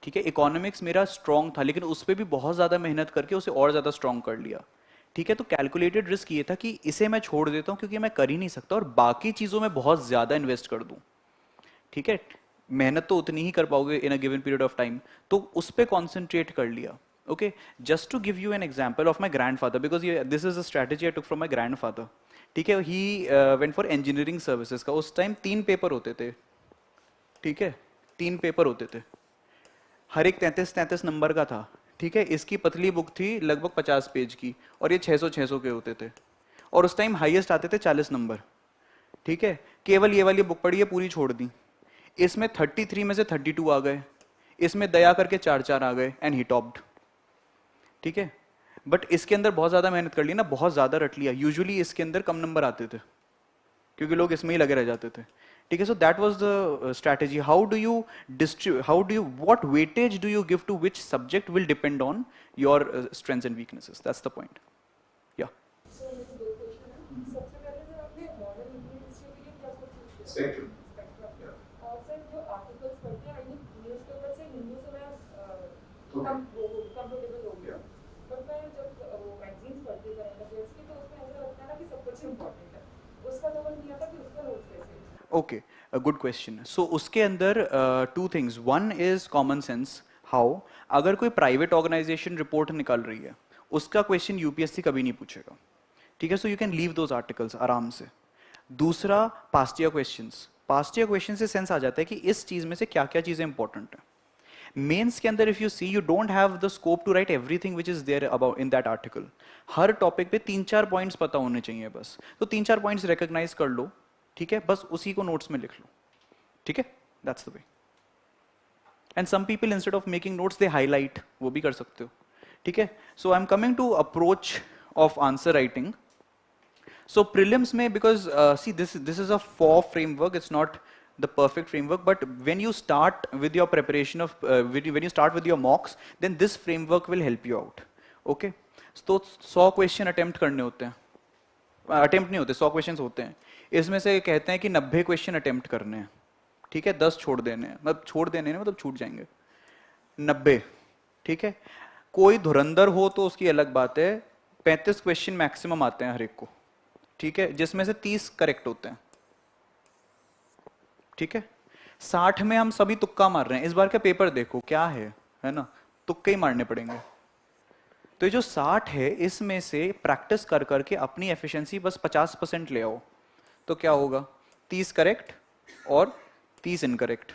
ठीक है, इकोनॉमिक्स मेरा स्ट्रॉन्ग था, लेकिन उस पर भी बहुत ज़्यादा मेहनत करके उसे और ज़्यादा स्ट्रॉन्ग कर लिया। ठीक है, तो कैलकुलेटेड रिस्क ये था कि इसे मैं छोड़ देता हूँ क्योंकि मैं कर ही नहीं सकता, और बाकी चीज़ों में बहुत ज़्यादा इन्वेस्ट कर दूँ। ठीक है, मेहनत तो उतनी ही कर पाओगे in a given period of time, तो उस पर कॉन्सेंट्रेट कर लिया। Okay, just to give you an example of my grandfather, because this is a strategy I took from my grandfather. ठीक है, he went for engineering services का, उस time 3 paper होते थे। ठीक है, 3 पेपर होते थे, हर एक 33-33 नंबर का था। ठीक है, इसकी पतली बुक थी लगभग 50 पेज की, और ये 600-600 के होते थे, और उस टाइम हाईएस्ट आते थे 40 नंबर, ठीक है। केवल ये वाली बुक पढ़ी है, पूरी छोड़ दी। इसमें 33 में से 32 आ गए, इसमें दया करके 4 आ गए एंड ही टॉप्ड, ठीक है। बट इसके अंदर बहुत ज्यादा मेहनत कर ली ना, बहुत ज्यादा रट लिया। यूजुअली इसके अंदर कम नंबर आते थे क्योंकि लोग इसमें ही लगे रह जाते थे, ठीक है। So that was the strategy. How do you distribute, how do you, what weightage do you give to which subject will depend on your strengths and weaknesses, that's the point. या Spectrum. Okay, good question. So उसके अंदर two things, one is common sense. How, अगर कोई private organisation report निकाल रही है, उसका question UPSC कभी नहीं पूछेगा, ठीक है। So you can leave those articles आराम से। दूसरा, past year questions. Past year question से सेंस आ जाता है कि इस चीज में से क्या क्या चीजें इंपॉर्टेंट है। मेंस के अंदर if you see, you don't have the scope to write everything which is there about in that article. हर टॉपिक पे 3-4 पॉइंट्स पता होने चाहिए बस, तो 3-4 पॉइंट्स रिकॉग्नाइज कर लो, ठीक है, बस उसी को नोट्स में लिख लो, ठीक है। That's the way. And some people instead of making notes they highlight, वो भी कर सकते हो, ठीक है। So I am coming to approach of answer writing. So prelims में, because see this is a four framework, it's not the perfect framework, but when you start with your preparation of when you start with your mocks, then this framework will help you out, okay। तो 100 question attempt करने होते हैं, attempt नहीं होते, 100 question होते हैं। इसमें से कहते हैं कि 90 क्वेश्चन अटेम्प्ट करने हैं, ठीक है, 10 छोड़ देने हैं, मतलब छोड़ देने हैं मतलब छूट जाएंगे 90, ठीक है। कोई धुरंधर हो तो उसकी अलग बात है, 35 क्वेश्चन मैक्सिमम आते हैं हर एक को, ठीक है, जिसमें से 30 करेक्ट होते हैं, ठीक है। 60 में हम सभी तुक्का मार रहे हैं। इस बार का पेपर देखो क्या है ना, तुक्के ही मारने पड़ेंगे। तो ये जो 60 है, इसमें से प्रैक्टिस कर करके अपनी एफिशिएंसी बस 50% ले आओ, तो क्या होगा, 30 करेक्ट और 30 इनकरेक्ट,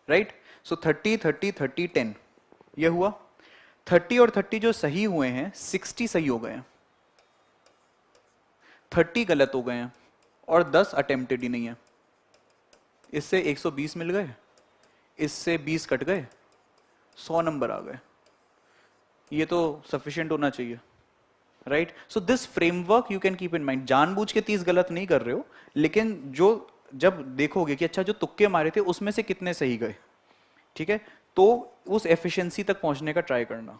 राइट। सो 30 30 30 10 ये हुआ। 30 और 30 जो सही हुए हैं, 60 सही हो गए हैं, 30 गलत हो गए हैं और 10 अटेम्प्टेड ही नहीं है। इससे 120 मिल गए, इससे 20 कट गए, 100 नंबर आ गए। ये तो सफिशिएंट होना चाहिए, right. So this framework you can keep in mind. जानबूझ के 30 गलत नहीं कर रहे हो, लेकिन जो जब देखोगे कि अच्छा जो तुक्के मारे थे उसमें से कितने सही गए, ठीक है, तो उस एफिशिएंसी तक पहुंचने का ट्राई करना।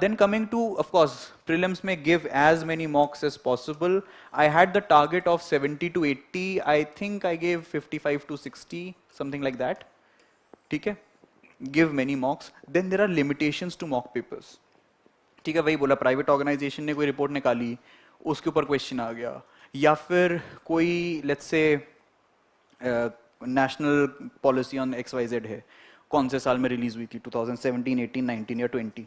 Then coming to, of course, prelims may give as many mocks as possible. I had the target of 70 to 80. I think I gave 55 to 60, something like that. ठीक है, give many mocks. Then there are limitations to mock papers. ठीक है, वही बोला, private organisation ने कोई report निकाली, उसके ऊपर क्वेश्चन आ गया, या फिर कोई let's say national policy on XYZ है, कौन से साल में रिलीज हुई थी, 2017, 18, 19 या 20,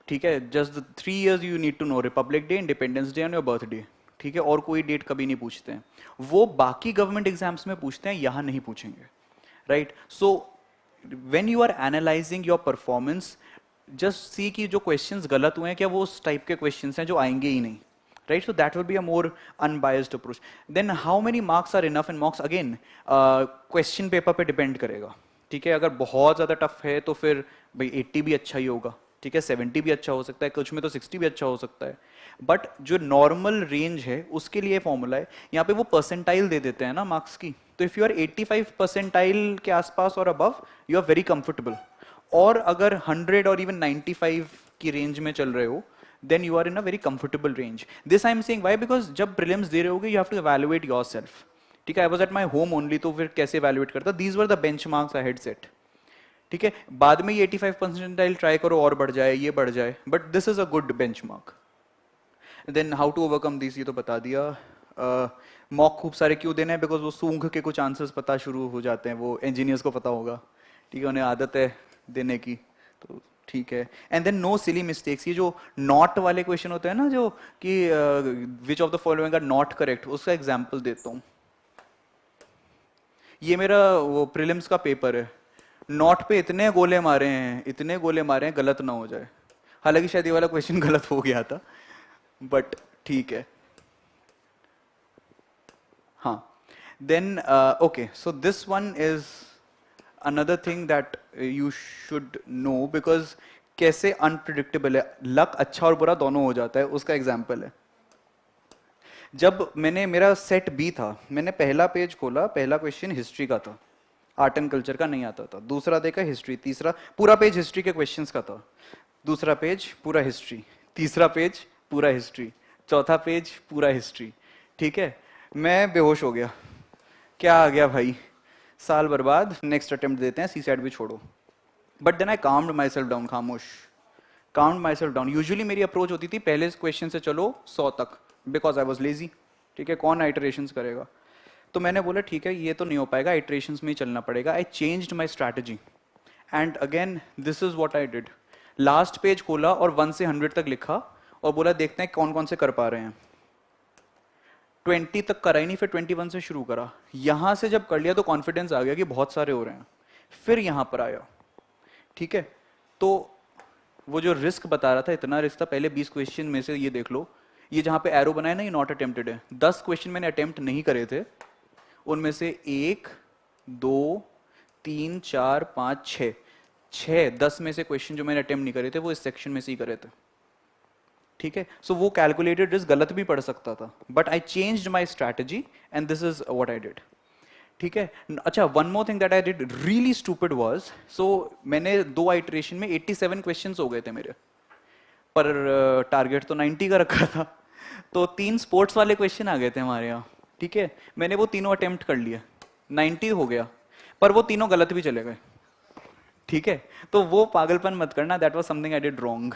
ठीक है। Just 3 years you need to know, republic day, independence day and your birthday, ठीक है, और कोई डेट कभी नहीं पूछते हैं। वो बाकी गवर्नमेंट एग्जाम्स में पूछते हैं, यहाँ नहीं पूछेंगे, right. So when you are analyzing your performance, just see कि जो क्वेश्चंस गलत हुए हैं क्या वो उस टाइप के क्वेश्चंस हैं जो आएंगे ही नहीं, right. So that will be a more unbiased approach. Then how many marks are enough in mocks, again question paper पे डिपेंड करेगा, ठीक है। अगर बहुत ज्यादा टफ है तो फिर भाई 80 भी अच्छा ही होगा, ठीक है, 70 भी अच्छा हो सकता है, कुछ में तो 60 भी अच्छा हो सकता है। बट जो नॉर्मल रेंज है उसके लिए फॉर्मूला है, यहाँ पे वो परसेंटाइल दे देते हैं ना मार्क्स की, तो इफ यू आर 85 परसेंटाइल के आसपास और above, you are very comfortable. और अगर 100 और इवन 95 की रेंज में चल रहे हो, then you are in a very comfortable range. This I am saying why, because जब प्रीलिम्स दे रहे होगे you have to evaluate yourself, ठीक है। I was at my home only, तो फिर कैसे इवैल्यूएट करता, these were the benchmarks I had set, ठीक है। बाद में ये 85 परसेंटाइल ट्राई करो और बढ़ जाए, ये बढ़ जाए, but this is a good benchmark. Then how to overcome this, ये तो बता दिया। मॉक खूब सारे क्यों देने हैं, बिकॉज वो सूंघ के कुछ आंसर्स पता शुरू हो जाते हैं, वो इंजीनियर्स को पता होगा, ठीक है, उन्हें आदत है देने की, तो ठीक है। And then no silly mistakes, ये जो नॉट वाले क्वेश्चन होते हैं ना, जो कि which of the following are not correct, उसका एग्जाम्पल देता हूँ। ये मेरा वो प्रीलिम्स का पेपर है, नॉट पे इतने गोले मारे हैं, इतने गोले मारे हैं, गलत ना हो जाए। हालांकि शायद ये वाला क्वेश्चन गलत हो गया था, बट ठीक है, हाँ. Then, okay, so this one is another thing that you should know because कैसे अनप्रिडिक्टेबल है, लक अच्छा और बुरा दोनों हो जाता है, उसका एग्जाम्पल है. जब मैंने, मेरा सेट बी था, मैंने पहला पेज खोला, पहला क्वेश्चन हिस्ट्री का था, आर्ट एंड कल्चर का नहीं आता था. दूसरा देखा हिस्ट्री, तीसरा पूरा पेज हिस्ट्री के क्वेश्चंस का था, दूसरा पेज पूरा हिस्ट्री, तीसरा पेज पूरा हिस्ट्री, चौथा पेज पूरा हिस्ट्री. ठीक है, मैं बेहोश हो गया. क्या आ गया भाई, साल बर्बाद, नेक्स्ट अटेम्प्ट देते हैं, सी सेट भी छोड़ो. But then I calmed myself down, खामोश, calmed myself down. Usually मेरी अप्रोच होती थी पहले क्वेश्चन से चलो 100 तक, बिकॉज आई वॉज लेजी. ठीक है, कौन आइटरेशंस करेगा. तो मैंने बोला ठीक है, ये तो नहीं हो पाएगा, आइटरेशंस में ही चलना पड़ेगा. आई changed my strategy and again this is what I did. Last page खोला और 1 से 100 तक लिखा और बोला देखते हैं कौन कौन से कर पा रहे हैं. 20 तक करा ही नहीं, फिर 21 से शुरू करा. यहां से जब कर लिया तो कॉन्फिडेंस आ गया कि बहुत सारे हो रहे हैं. फिर यहां पर आया. ठीक है, तो वो जो रिस्क बता रहा था, इतना रिस्क था. पहले 20 क्वेश्चन में से ये देख लो, ये जहां पे एरो बनाया ना, ये नॉट अटेम्प्टेड है. 10 क्वेश्चन मैंने अटेम्प्ट नहीं करे थे, उनमें से 1 2 3 4 5 6 10 में से क्वेश्चन जो मैंने अटेम्प्ट नहीं करे थे वो इस सेक्शन में से ही करे थे. ठीक है, सो वो कैलकुलेटेड रिस्क गलत भी पड़ सकता था, but I changed my strategy and this is what I did. ठीक है, अच्छा, one more thing that I did really stupid was, so मैंने 2 आइटरेशन में 87 क्वेश्चंस हो गए थे मेरे, पर टारगेट तो 90 का रखा था, तो 3 स्पोर्ट्स वाले क्वेश्चन आ गए थे हमारे यहाँ. ठीक है, मैंने वो तीनों अटेम्प्ट कर लिए, 90 हो गया, पर वो तीनों गलत भी चले गए. ठीक है, तो वो पागलपन मत करना, that was something I did wrong.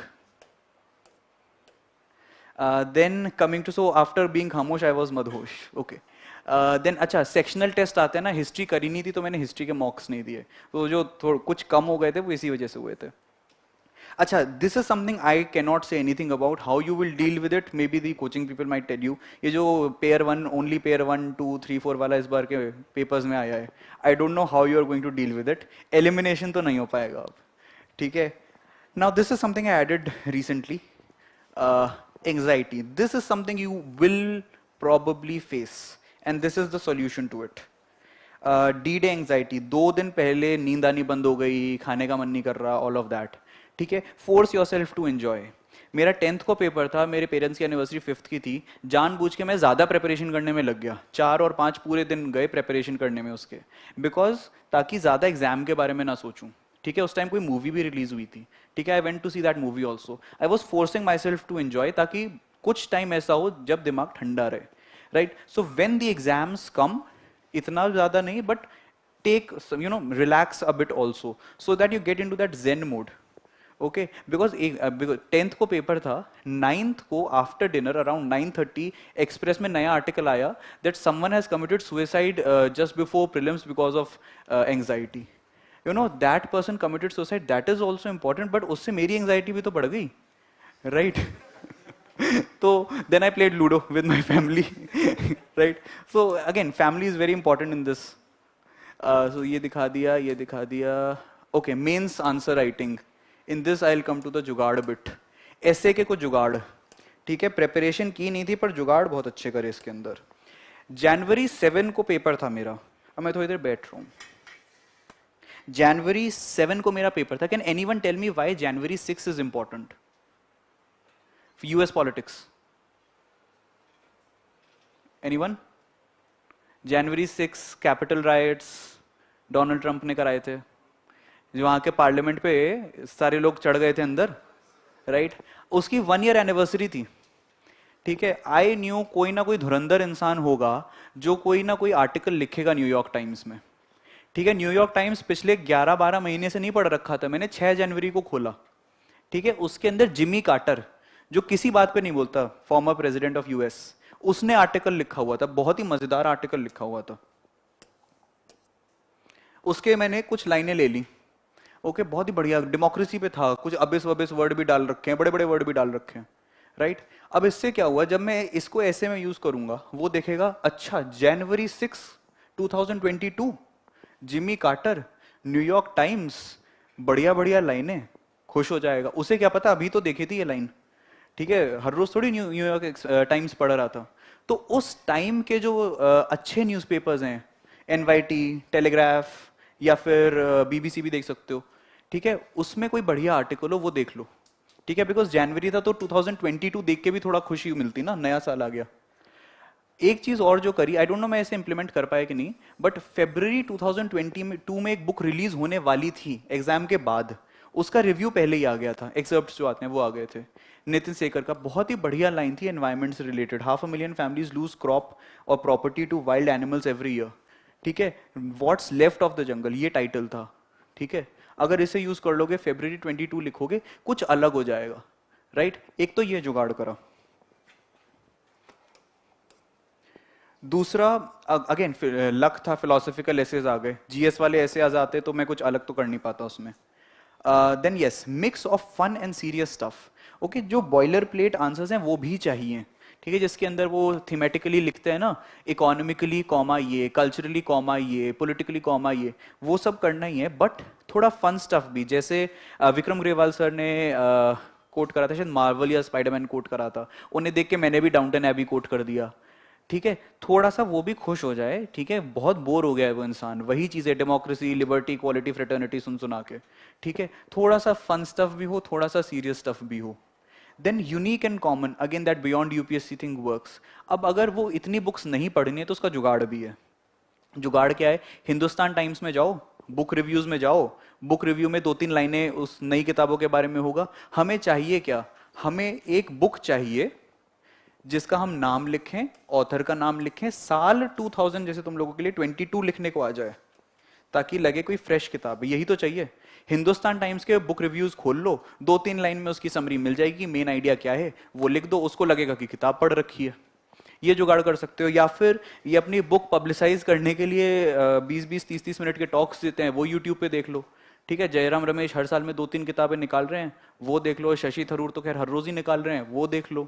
Then coming to, so after being खामोश I was मदहोश. Okay. Then अच्छा, सेक्शनल टेस्ट आते हैं ना, हिस्ट्री करी नहीं थी तो मैंने हिस्ट्री के मॉक्स नहीं दिए, तो जो कुछ कम हो गए थे वो इसी वजह से हुए थे. अच्छा, this is something I can not say anything about, how you will deal with it, maybe the coaching people might tell you. ये जो पेयर 1 ओनली, पेयर 1 2 3 4 वाला इस बार के पेपर्स में आया है, I don't know how you are going to deal with it. Elimination तो नहीं हो पाएगा अब. ठीक है, now this is something I added recently. Anxiety. This is something you will probably face, and this is the solution to it. D-Day anxiety. 2 दिन पहले नींद आनी बंद हो गई, खाने का मन नहीं कर रहा, all of that. ठीक है, force yourself to enjoy. मेरा 10th को पेपर था, मेरे पेरेंट्स की एनिवर्सरी 5th की थी, जानबूझ के मैं ज़्यादा प्रिपरेशन करने में लग गया. 4 और 5 पूरे दिन गए प्रिपरेशन करने में उसके, बिकॉज ताकि ज़्यादा एग्जाम के बारे में ना सोचूं. ठीक है, उस टाइम कोई मूवी भी रिलीज हुई थी. ठीक है, I went to see that movie also. I was forcing myself to enjoy, ताकि कुछ टाइम ऐसा हो जब दिमाग ठंडा रहे. Right, so when the exams come, इतना ज्यादा नहीं, but take relax a bit also, so that you get into that zen mode. Okay, because 10th को पेपर था, 9th को आफ्टर डिनर अराउंड 9:30 एक्सप्रेस में नया आर्टिकल आया that someone has committed suicide just before prelims because of anxiety. You know, that person committed suicide, that is also important, but उससे मेरी anxiety भी तो बढ़ गई, right? तो then I played Ludo with my family, right? So again, family is very important in this. So ये दिखा दिया. Okay, mains answer writing. In this I'll come to the जुगाड़ bit. ऐसे के कुछ जुगाड़. ठीक है, प्रेपरेशन की नहीं थी पर जुगाड़ बहुत अच्छे करे इसके अंदर. January 7 को पेपर था मेरा, अब मैं थोड़ी देर बैठ रहा हूँ. January 7 को मेरा पेपर था. Can anyone tell me why January 6 is important? US politics. Anyone? January 6 capitol riots Donald Trump ने कराए थे, जो वहां के पार्लियामेंट पे सारे लोग चढ़ गए थे अंदर, राइट? उसकी 1 ईयर एनिवर्सरी थी. ठीक है, आई न्यू कोई ना कोई धुरंधर इंसान होगा जो कोई ना कोई आर्टिकल लिखेगा न्यूयॉर्क टाइम्स में. ठीक है, न्यूयॉर्क टाइम्स पिछले 11-12 महीने से नहीं पढ़ रखा था मैंने, 6 जनवरी को खोला. ठीक है, उसके अंदर जिमी कार्टर, जो किसी बात पे नहीं बोलता, फॉर्मर प्रेसिडेंट ऑफ यूएस, उसने आर्टिकल लिखा हुआ था, बहुत ही मजेदार आर्टिकल लिखा हुआ था. उसके मैंने कुछ लाइनें ले ली. ओके, बहुत ही बढ़िया, डेमोक्रेसी पे था, कुछ अबिस वबिस वर्ड भी डाल रखे हैं, बड़े बड़े वर्ड भी डाल रखे हैं, राइट? अब इससे क्या हुआ, जब मैं इसको ऐसे में यूज करूंगा, वो देखेगा अच्छा January 6, 2022, Jimmy Carter, New York times, बढ़िया बढ़िया लाइनें, खुश हो जाएगा. उसे क्या पता, अभी तो देखी थी ये लाइन. ठीक है, हर रोज थोड़ी न्यूयॉर्क टाइम्स पढ़ रहा था। तो उस टाइम के जो अच्छे न्यूज़पेपर्स हैं, एनवाईटी, टेलीग्राफ, या फिर बीबीसी भी देख सकते हो, ठीक है, उसमें कोई बढ़िया आर्टिकल हो वो देख लो, ठीक है, बिकॉज जनवरी था तो 2022 देख के भी थोड़ा खुशी मिलती ना, नया साल आ गया। एक चीज और जो करी, आई डोंट नो मैं ऐसे इंप्लीमेंट कर पाया कि नहीं, बट फेब्रवरी 2022 में एक बुक रिलीज होने वाली थी एग्जाम के बाद, उसका रिव्यू पहले ही आ गया था, एक्सर्प्ट जो आते हैं वो आ गए थे। नितिन सेकर का बहुत ही बढ़िया लाइन थी एनवायरमेंट से रिलेटेड, 500,000 फैमिलीज लूज क्रॉप और property to wild animals every year, ठीक है, what's left of the jungle, ये टाइटल था, ठीक है। अगर इसे यूज कर लोगे, फेब्रवरी 22 लिखोगे, कुछ अलग हो जाएगा, राइट। एक तो ये जुगाड़ करा। दूसरा, अगेन लक था, फिलोसफिकल एसेज आ गए, जीएस वाले ऐसे आ जाते तो मैं कुछ अलग तो कर नहीं पाता उसमें। Then yes, mix of fun and serious stuff. Okay, जो बॉयलर प्लेट आंसर्स हैं वो भी चाहिए, ठीक है, जिसके अंदर वो थीमेटिकली लिखते हैं ना, इकोनॉमिकली कॉमा ये, कल्चरली कॉमा ये, पॉलिटिकली कॉमा ये, वो सब करना ही है, बट थोड़ा फन स्टफ भी, जैसे विक्रम ग्रेवाल सर ने कोट करा था, शायद मार्वल या स्पाइडरमैन कोट करा था, उन्हें देख के मैंने भी डाउनटन एबी कोट कर दिया, ठीक है, थोड़ा सा वो भी खुश हो जाए, ठीक है, बहुत बोर हो गया है वो इंसान, वही चीजें डेमोक्रेसी, लिबर्टी, इक्वालिटी, फ्रेटर्निटी सुन सुना के, ठीक है, थोड़ा सा फन स्टफ भी हो, थोड़ा सा सीरियस स्टफ भी हो। Then unique and common, again that beyond UPSC thing works. अब अगर वो इतनी बुक्स नहीं पढ़नी है तो उसका जुगाड़ भी है। जुगाड़ क्या है, हिंदुस्तान टाइम्स में जाओ, बुक रिव्यूज में जाओ, बुक रिव्यू में 2-3 लाइनें उस नई किताबों के बारे में होगा। हमें चाहिए क्या, हमें एक बुक चाहिए जिसका हम नाम लिखें, ऑथर का नाम लिखें, साल 2000 जैसे तुम लोगों के लिए 22 लिखने को आ जाए, ताकि लगे कोई फ्रेश किताब है, यही तो चाहिए। हिंदुस्तान टाइम्स के बुक रिव्यूज खोल लो, 2-3 लाइन में उसकी समरी मिल जाएगी, मेन आइडिया क्या है वो लिख दो, उसको लगेगा कि किताब पढ़ रखी है। ये जुगाड़ कर सकते हो, या फिर ये अपनी बुक पब्लिसाइज करने के लिए 20-20, 30-30 मिनट के टॉक्स देते हैं, वो यूट्यूब पे देख लो, ठीक है। जयराम रमेश हर साल में 2-3 किताबें निकाल रहे हैं, वो देख लो। शशि थरूर तो खैर हर रोज ही निकाल रहे हैं, वो देख लो,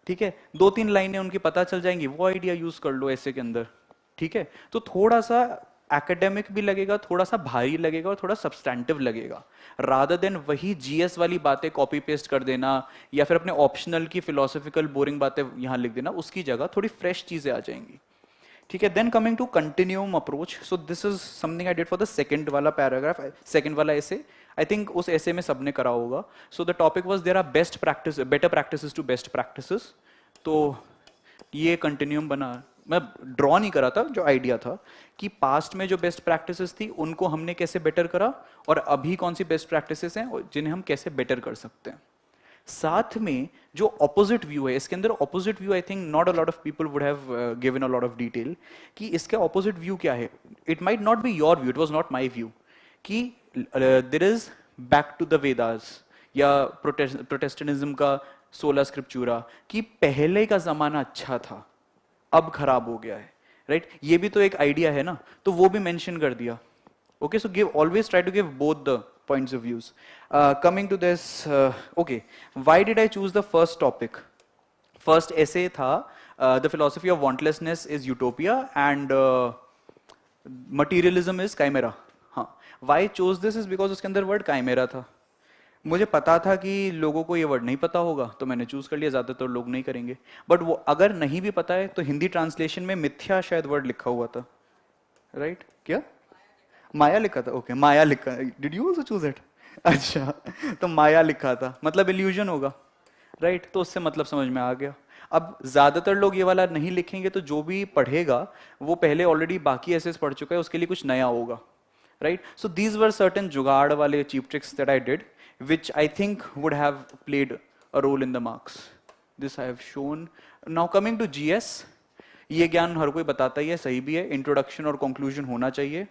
ठीक है। 2-3 लाइनें उनकी पता चल जाएंगी, वो आइडिया यूज कर लो ऐसे के अंदर, ठीक है। तो थोड़ा सा एकेडमिक भी लगेगा, थोड़ा सा भारी लगेगा और थोड़ा सब्सटैंटिव लगेगा, रादर देन वही जीएस वाली बातें कॉपी पेस्ट कर देना या फिर अपने ऑप्शनल की फिलोसफिकल बोरिंग बातें यहां लिख देना, उसकी जगह थोड़ी फ्रेश चीजें आ जाएंगी, ठीक है। Then coming to continuum approach, so this is something I did for the second वाला पैराग्राफ, सेकंड वाला ऐसे, आई थिंक उस ऐसे में सबने करा होगा। So the topic was there are best practice, better practices to best practices. तो ये कंटिन्यूम बना, मैं ड्रॉ नहीं करा था, जो आइडिया था कि पास्ट में जो बेस्ट प्रैक्टिसेस थी उनको हमने कैसे बेटर करा, और अभी कौन सी बेस्ट प्रैक्टिसेस हैं जिन्हें हम कैसे बेटर कर सकते हैं। साथ में जो ऑपोजिट व्यू है इसके अंदर, opposite view I think not a lot of people would have given a lot of detail, कि इसके ऑपोजिट व्यू क्या है। It might not be your view, it was not my view, कि there is back to the Vedas या Protestantism का सोला स्क्रिप्चूरा, कि पहले का जमाना अच्छा था अब खराब हो गया है, राइट। ये भी तो एक आइडिया है ना, तो वो भी मेंशन कर दिया। Okay, so give, always try to give both the points of views. Coming to this, okay, why did I choose the first topic? First essay था the philosophy of wantlessness is utopia and materialism is chimera. हाँ, why chose this is because उसके अंदर word chimera था। मुझे पता था कि लोगों को ये वर्ड नहीं पता होगा, तो मैंने चूज कर लिया, ज्यादातर लोग नहीं करेंगे, बट वो अगर नहीं भी पता है तो हिंदी ट्रांसलेशन में मिथ्या शायद वर्ड लिखा हुआ था, राइट? क्या माया लिखा था? ओके, माया लिखा। Did you also choose it? अच्छा, तो माया लिखा था, मतलब इल्यूजन होगा, राइट? तो उससे मतलब समझ में आ गया। अब ज्यादातर लोग ये वाला नहीं लिखेंगे, तो जो भी पढ़ेगा वो पहले ऑलरेडी बाकी एसेस पढ़ चुका है, उसके लिए कुछ नया होगा, right? So these were certain jugaad वाले cheap tricks that I did, which I think would have played a role in the marks. This I have shown. Now coming to GS, ये ज्ञान हर कोई बताता ही है, सही भी है, इंट्रोडक्शन और कंक्लूजन होना चाहिए।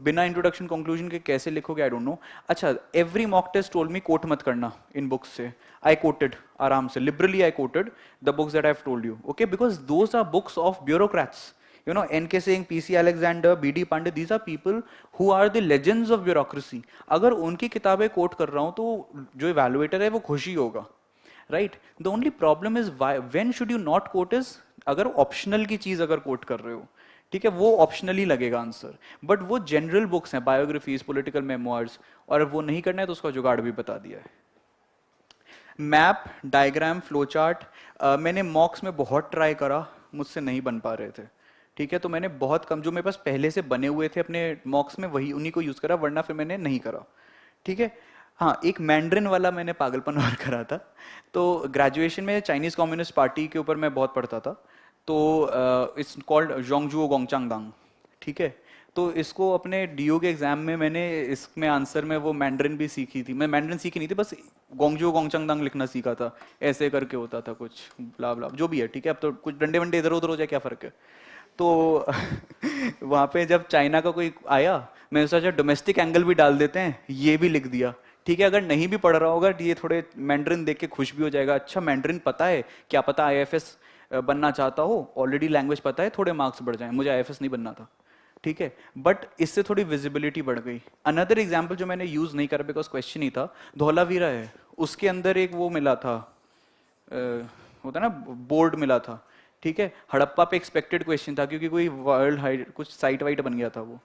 बिना इंट्रोडक्शन कंक्लूजन के कैसे लिखोगे, आई डोंट नो। अच्छा, every mock test told me quote मत करना इन बुक्स से। आई कोटेड आराम से, liberally I quoted the books that I have told you, okay, because those are books of bureaucrats. You know, N.K. Singh, P.C. Alexander, B.D. Pandey, these are people who are the legends of bureaucracy. अगर उनकी किताबें coat कर रहा हूं तो जो evaluator है वो खुशी होगा, right? The only problem is when should you not quote is, अगर ऑप्शनल की चीज अगर कोट कर रहे हो, ठीक है, वो ऑप्शनली लगेगा आंसर, बट वो जनरल बुक्स हैं, बायोग्राफीज, पॉलिटिकल मेमोइर्स, और वो नहीं करना है तो उसका जुगाड़ भी बता दिया है। मैप, डायग्राम, फ्लो चार्ट, मैंने मॉक्स में बहुत ट्राई करा, मुझसे नहीं बन पा रहे थे। ठीक है, तो मैंने बहुत कम जो मेरे पास पहले से बने हुए थे अपने मॉक्स में वही उन्हीं को यूज करा, वरना फिर मैंने नहीं करा। ठीक है। हाँ, एक मैंड्रिन वाला मैंने पागलपन और करा था। तो ग्रेजुएशन में चाइनीज कम्युनिस्ट पार्टी के ऊपर मैं बहुत पढ़ता था। तो इट्स कॉल्ड जोंगजुओ गोंगचांग दांग। ठीक है। तो इसको अपने डीओ के एग्जाम में मैंने इसमें आंसर में वो मैंड्रिन भी सीखी थी। मैं मैंड्रिन सीखी नहीं थी, बस गोंगजुओ गोंगचांग दांग लिखना सीखा था। ऐसे करके होता था कुछ, ब्ला ब्ला जो भी है। ठीक है, अब तो कुछ डंडे वंडे इधर उधर हो जाए, क्या फर्क है। तो वहां पे जब चाइना का कोई आया, मैंने सोचा डोमेस्टिक एंगल भी डाल देते हैं, ये भी लिख दिया। ठीक है, अगर नहीं भी पढ़ रहा होगा ये थोड़े मैंड्रिन देख के खुश भी हो जाएगा, अच्छा मैंड्रिन पता है, क्या पता आईएफएस बनना चाहता हो, ऑलरेडी लैंग्वेज पता है, थोड़े मार्क्स बढ़ जाए। मुझे आईएफएस नहीं बनना था। ठीक है, बट इससे थोड़ी विजिबिलिटी बढ़ गई। अनदर एग्जाम्पल जो मैंने यूज नहीं करा बिकॉज क्वेश्चन ही था, धौलावीरा है, उसके अंदर एक वो मिला था, होता ना बोर्ड मिला था। ठीक है, हड़प्पा पे एक्सपेक्टेड क्वेश्चन था क्योंकि कोई वर्ल्ड कुछ साइट वाइट बन गया था, वो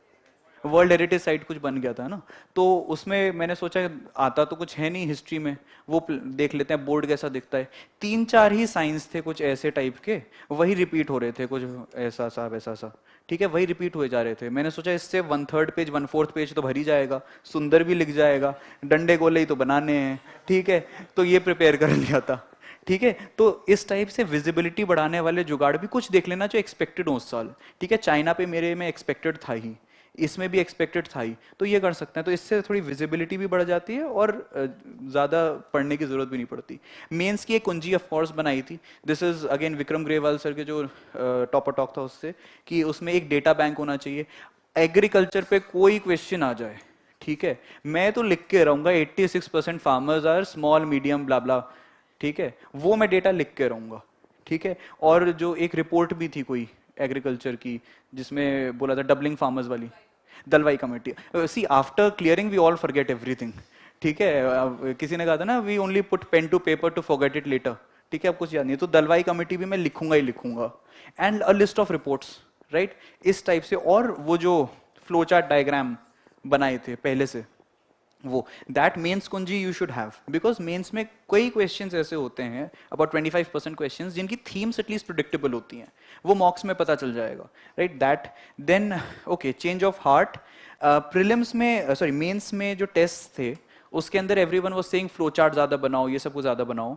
वर्ल्ड हेरिटेज साइट कुछ बन गया था ना। तो उसमें मैंने सोचा आता तो कुछ है नहीं हिस्ट्री में, वो देख लेते हैं बोर्ड कैसा दिखता है। 3-4 ही साइंस थे कुछ ऐसे टाइप के, वही रिपीट हो रहे थे, कुछ ऐसा सा वैसा सा। ठीक है, वही रिपीट हुए जा रहे थे। मैंने सोचा इससे 1/3 पेज 1/4 पेज तो भर ही जाएगा, सुंदर भी लिख जाएगा, डंडे गोले ही तो बनाने हैं। ठीक है, तो ये प्रिपेयर कर लिया था। ठीक है, तो इस टाइप से विजिबिलिटी बढ़ाने वाले जुगाड़ भी कुछ देख लेना जो एक्सपेक्टेड हो उस साल। ठीक है, चाइना पे मेरे में एक्सपेक्टेड था ही, इसमें भी एक्सपेक्टेड था ही, तो ये कर सकते हैं। तो इससे थोड़ी विजिबिलिटी भी बढ़ जाती है और ज़्यादा पढ़ने की जरूरत भी नहीं पड़ती। मेंस की एक कुंजी ऑफ कोर्स बनाई थी, this is again Vikram Grewal sir के जो टॉपर टॉक था उससे, कि उसमें एक डेटा बैंक होना चाहिए। एग्रीकल्चर पे कोई क्वेश्चन आ जाए, ठीक है, मैं तो लिख के रहूंगा 86% फार्मर्स आर स्मॉल मीडियम ब्ला ब्ला। ठीक है, वो मैं डेटा लिख के रहूंगा। ठीक है, और जो एक रिपोर्ट भी थी कोई एग्रीकल्चर की जिसमें बोला था डबलिंग फार्मर्स वाली, Dalwai committee. See after clearing we all forget everything. ठीक है, किसी ने कहा था ना we only put pen to paper to forget it later. ठीक है, अब कुछ याद नहीं, तो दलवाई कमेटी भी मैं लिखूंगा ही लिखूंगा। And a list of reports, right, इस टाइप से। और वो जो फ्लो चार्ट डायग्राम बनाए थे पहले से, वो दैट मेंस कुंजी you should have, because mains में कई क्वेश्चंस ऐसे होते हैं, अबाउट 25% क्वेश्चंस जिनकी थीम्स एटलीस्ट प्रिडिक्टेबल होती हैं, वो मॉक्स में पता चल जाएगा, right. That then okay, change of heart. Prelims में सॉरी मेंस में जो टेस्ट थे उसके अंदर everyone was saying flow chart ज्यादा बनाओ, ये सब कुछ ज्यादा बनाओ,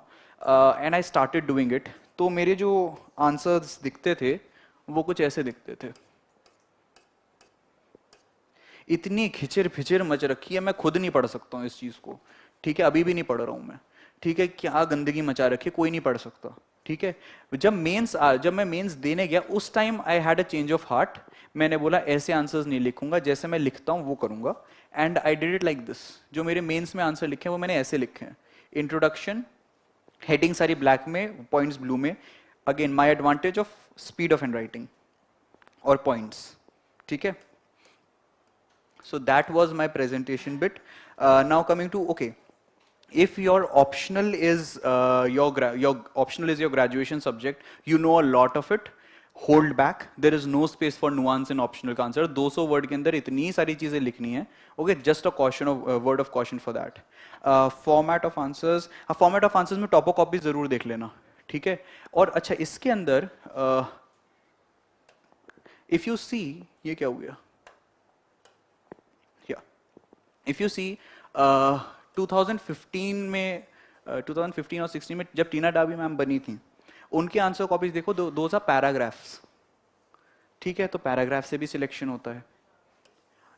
and I started doing it. तो मेरे जो आंसर्स दिखते थे वो कुछ ऐसे दिखते थे। इतनी खिचर फिचर मच रखी है, मैं खुद नहीं पढ़ सकता हूँ इस चीज को। ठीक है, अभी भी नहीं पढ़ रहा हूं मैं। ठीक है, क्या गंदगी मचा रखी है, कोई नहीं पढ़ सकता। ठीक है, जब मैं मेंस देने गया उस time I had a change of heart. मैंने बोला ऐसे आंसर्स नहीं लिखूंगा, जैसे मैं लिखता हूं वो करूंगा। And I did it like this. जो मेरे मेंस में आंसर लिखे हैं वो मैंने ऐसे लिखे हैं, इंट्रोडक्शन, हेडिंग सारी ब्लैक में, पॉइंट्स ब्लू में। Again my advantage of speed of hand writing और पॉइंट्स। ठीक है, so that was my presentation bit. Now coming to, okay, if your optional is your optional is your graduation subject, you know a lot of it, hold back, there is no space for nuance in optional का answer. 200 word के अंदर इतनी सारी चीजें लिखनी है। Okay, just a caution of word of caution for that. Format of answers, format of answers में टॉपो copy जरूर देख लेना। ठीक है, और अच्छा इसके अंदर इफ यू सी, ये क्या हो गया, इफ यू सी 2015 में 2015 और 16 में जब टीना डाबी मैम बनी थी, उनके आंसर कॉपीज देखो, दो पैराग्राफ्स। ठीक है, तो पैराग्राफ से भी सिलेक्शन होता है।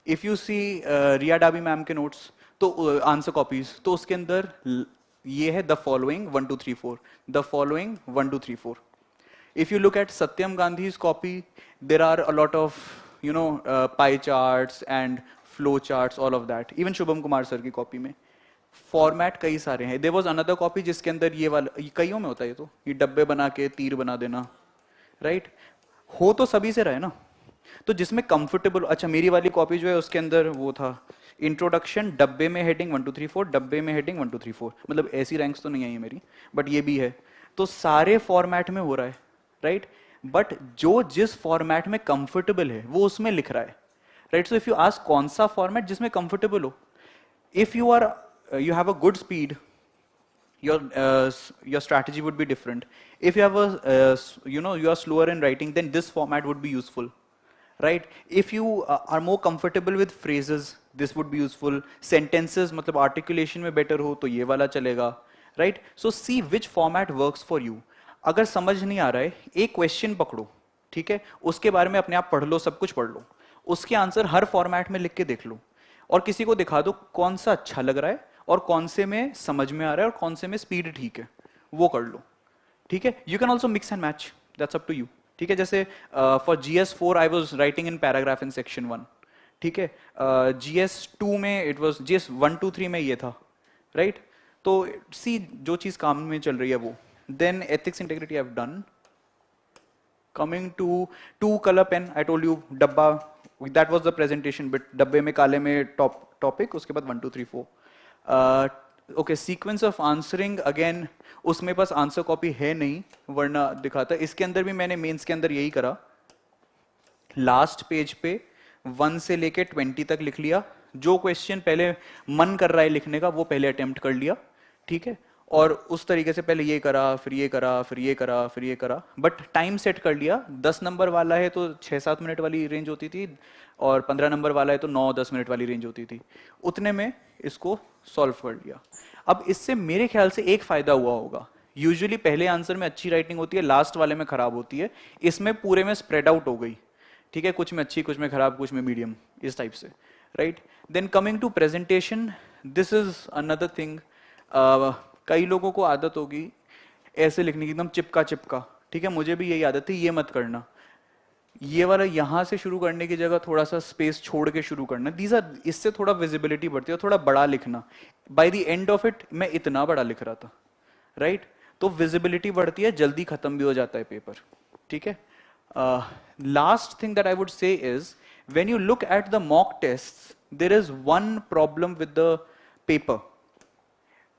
If you see Riya Dabi ma'am के नोट्स, तो आंसर कॉपीज, तो उसके अंदर ये है the following 1 2 3 4, the following 1 2 3 4। If you look at Satyam Gandhi's copy, there are a lot of you know pie charts and flow charts, all of that. Even Shubham Kumar sir की copy में format कई सारे हैं। देयर वाज अनदर कॉपी जिसके अंदर ये वाला, ये कईयों में होता है, तो ये डब्बे बना के तीर बना देना, राइट। हो तो सभी से रहे ना, तो जिसमें कंफर्टेबल। अच्छा, मेरी वाली कॉपी जो है उसके अंदर वो था इंट्रोडक्शन, डब्बे में हेडिंग 1 2 3 4, डब्बे में हेडिंग 1 2 3 4। मतलब ऐसी रैंक्स तो नहीं आई है मेरी, बट ये भी है। तो सारे फॉर्मेट में हो रहा है, राइट। बट जो जिस फॉर्मेट में कंफर्टेबल है वो उसमें लिख रहा है, right. So if you ask कौन सा फॉर्मेट जिसमें कंफर्टेबल हो, if you have a good speed, your strategy would be different. If you have a you are slower in writing, then this format would be useful, right? If you are more comfortable with phrases, this would be useful. Sentences मतलब articulation में better हो तो ये वाला चलेगा, right? So see which format works for you. अगर समझ नहीं आ रहा है, एक क्वेश्चन पकड़ो, ठीक है, उसके बारे में अपने आप पढ़ लो, सब कुछ पढ़ लो, उसके आंसर हर फॉर्मेट में लिख के देख लो और किसी को दिखा दो कौन सा अच्छा लग रहा है और कौन से में समझ में आ रहा है और कौन से में स्पीड ठीक है, वो कर लो, ठीक है. You can also mix and match, that's up to you, ठीक है. जैसे for GS4 I was writing in paragraph in section 1, ठीक है. GS2 में इट वॉज GS1 2 3 में ये था, राइट. तो सी जो चीज काम में चल रही है वो. Then ethics integrity I have done. Coming to 2 colour pen, I told you डब्बा, that was the presentation bit. डब्बे में काले में टॉपिक, उसके बाद 1 2 3 4. Okay, sequence of answering, again उसमें बस आंसर कॉपी है नहीं, वरना दिखाता. इसके अंदर भी मैंने मेंस के अंदर यही करा. लास्ट पेज पे 1 से लेके 20 तक लिख लिया. जो क्वेश्चन पहले मन कर रहा है लिखने का वो पहले अटेम्प्ट कर लिया, ठीक है. और उस तरीके से पहले ये करा, फिर ये करा, फिर ये करा, फिर ये करा, बट टाइम सेट कर लिया. 10 नंबर वाला है तो 6-7 मिनट वाली रेंज होती थी, और 15 नंबर वाला है तो 9-10 मिनट वाली रेंज होती थी. उतने में इसको सॉल्व कर लिया. अब इससे मेरे ख्याल से एक फायदा हुआ होगा. यूजुअली पहले आंसर में अच्छी राइटिंग होती है, लास्ट वाले में खराब होती है. इसमें पूरे में स्प्रेड आउट हो गई, ठीक है, कुछ में अच्छी, कुछ में खराब, कुछ में मीडियम, इस टाइप से, right. Then coming to presentation, this is another thing. कई लोगों को आदत होगी ऐसे लिखने की, एकदम चिपका चिपका, ठीक है. मुझे भी यही आदत थी. ये मत करना, ये वाला यहां से शुरू करने की जगह थोड़ा सा स्पेस छोड़ के शुरू करना. दीज आर, इससे थोड़ा विजिबिलिटी बढ़ती है, थोड़ा बड़ा लिखना. By the end of it मैं इतना बड़ा लिख रहा था, राइट. तो विजिबिलिटी बढ़ती है, जल्दी खत्म भी हो जाता है पेपर, ठीक है. Last thing that I would say is, when you look at the mock test, there is one problem with the paper.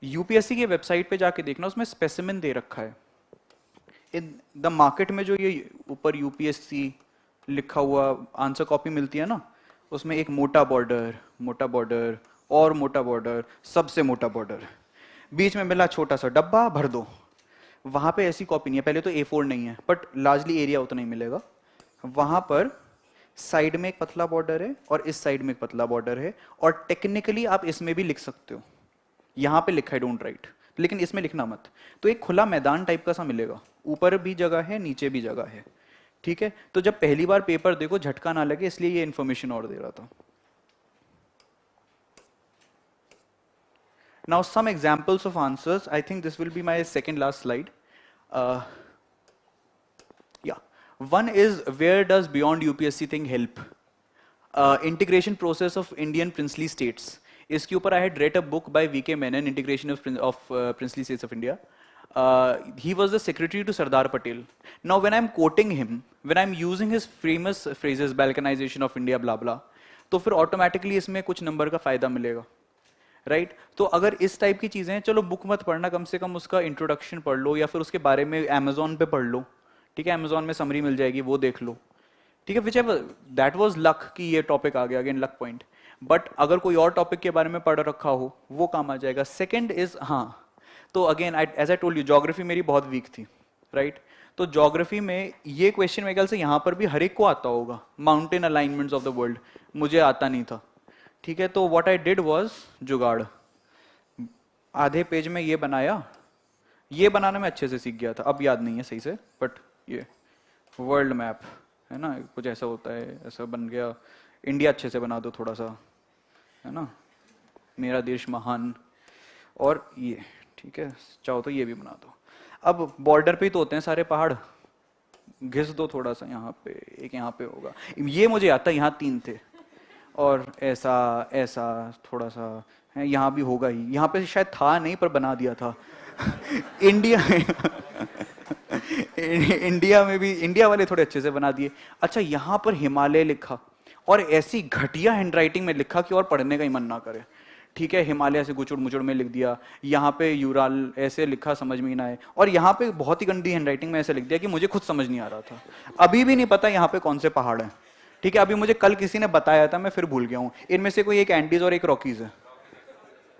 UPSC के वेबसाइट पे जाके देखना, उसमें स्पेसिमेन दे रखा है. इन द मार्केट में जो ये ऊपर यूपीएससी लिखा हुआ आंसर कॉपी मिलती है ना, उसमें एक मोटा बॉर्डर और मोटा बॉर्डर, सबसे मोटा बॉर्डर, बीच में मिला छोटा सा डब्बा, भर दो. वहां पे ऐसी कॉपी नहीं है. पहले तो A4 नहीं है, बट लार्जली एरिया उतना ही मिलेगा. वहां पर साइड में एक पतला बॉर्डर है और इस साइड में एक पतला बॉर्डर है, और टेक्निकली आप इसमें भी लिख सकते हो. यहां पे लिखा है डोंट राइट, लेकिन इसमें लिखना मत. तो एक खुला मैदान टाइप का सा मिलेगा, ऊपर भी जगह है, नीचे भी जगह है, ठीक है. तो जब पहली बार पेपर देखो झटका ना लगे, इसलिए ये इंफॉर्मेशन और दे रहा था. Now some examples of answers. I think this will be my second last slide. Yeah, one is where does beyond UPSC thing help. Integration process of Indian princely states. इसके ऊपर I had read a book by VK Menon, integration of princely states of India. He was the secretary to Sardar Patel. Now when I'm quoting him, when I'm using his famous phrases, balkanization of India, blah blah, तो फिर automatically इसमें कुछ number का फायदा मिलेगा, right. तो अगर इस टाइप की चीजें, चलो बुक मत पढ़ना, कम से कम उसका इंट्रोडक्शन पढ़ लो, या फिर उसके बारे में अमेजोन पे पढ़ लो, ठीक है. अमेजोन में समरी मिल जाएगी, वो देख लो, ठीक है. Which ever, that was luck कि ये टॉपिक आ गया, अगेन लक पॉइंट. बट अगर कोई और टॉपिक के बारे में पढ़ रखा हो, वो काम आ जाएगा. सेकेंड इज, हाँ, तो again as I told you, geography मेरी बहुत वीक थी, राइट. तो ज्योग्राफी में ये क्वेश्चन मेरे ख्याल से यहाँ पर भी हर एक को आता होगा, mountain alignments of the world. मुझे आता नहीं था, ठीक है. तो व्हाट आई डिड वाज जुगाड़. आधे पेज में ये बनाया, ये बनाना मैं अच्छे से सीख गया था, अब याद नहीं है सही से, बट ये वर्ल्ड मैप है ना, कुछ ऐसा होता है, ऐसा बन गया. इंडिया अच्छे से बना दो थोड़ा सा, है ना, मेरा देश महान, और ये, ठीक है, चाहो तो ये भी बना दो. अब बॉर्डर पे ही तो होते हैं सारे पहाड़, घिस दो थोड़ा सा यहाँ पे, एक यहाँ पे होगा. ये मुझे आता है, यहाँ 3 थे, और ऐसा ऐसा थोड़ा सा है, यहाँ भी होगा ही. यहाँ पे शायद था नहीं, पर बना दिया था. इंडिया इंडिया में भी इंडिया वाले थोड़े अच्छे से बना दिए. अच्छा, यहाँ पर हिमालय लिखा, और ऐसी घटिया हैंडराइटिंग में लिखा कि और पढ़ने का ही मन ना करे, ठीक है. हिमालय से गुचुड़ मुचुड़ में लिख दिया, यहाँ पे यूराल ऐसे लिखा, समझ में ही ना आए. और यहाँ पे बहुत ही गंदी हैंडराइटिंग में ऐसे लिख दिया कि मुझे खुद समझ नहीं आ रहा था. अभी भी नहीं पता यहाँ पे कौन से पहाड़ हैं, ठीक है. अभी मुझे कल किसी ने बताया था, मैं फिर भूल गया हूँ. इनमें से कोई एक एंडीज और एक रॉकीज है.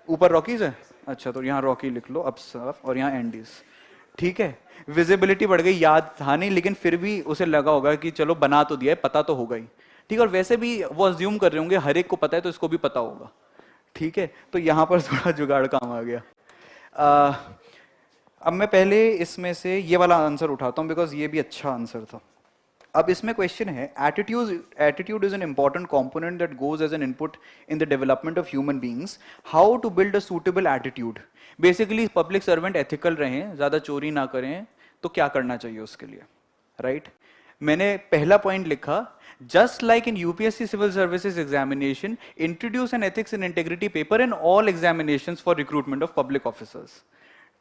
ऊपर रॉकीज है, अच्छा तो यहाँ रॉकी लिख लो अब साफ, और यहाँ एंडीज, ठीक है। विजिबिलिटी बढ़ गई, याद था नहीं लेकिन फिर भी उसे लगा होगा कि चलो बना तो दिया है, पता तो होगा ही, ठीक है। और वैसे भी वो अज्यूम कर रहे होंगे हर एक को पता है तो इसको भी पता होगा, ठीक है। तो यहाँ पर थोड़ा जुगाड़ काम आ गया। अब मैं पहले इसमें से ये वाला आंसर उठाता हूँ बिकॉज ये भी अच्छा आंसर था। अब इसमें क्वेश्चन है, attitude is an important component that goes as an input in the development of human beings, how to build a suitable attitude. Basically public servant ethical रहें, ज्यादा चोरी ना करें, तो क्या करना चाहिए उसके लिए, राइट मैंने पहला पॉइंट लिखा, just like in UPSC civil services examination, introduce an ethics and integrity paper in all examinations for recruitment of public officers,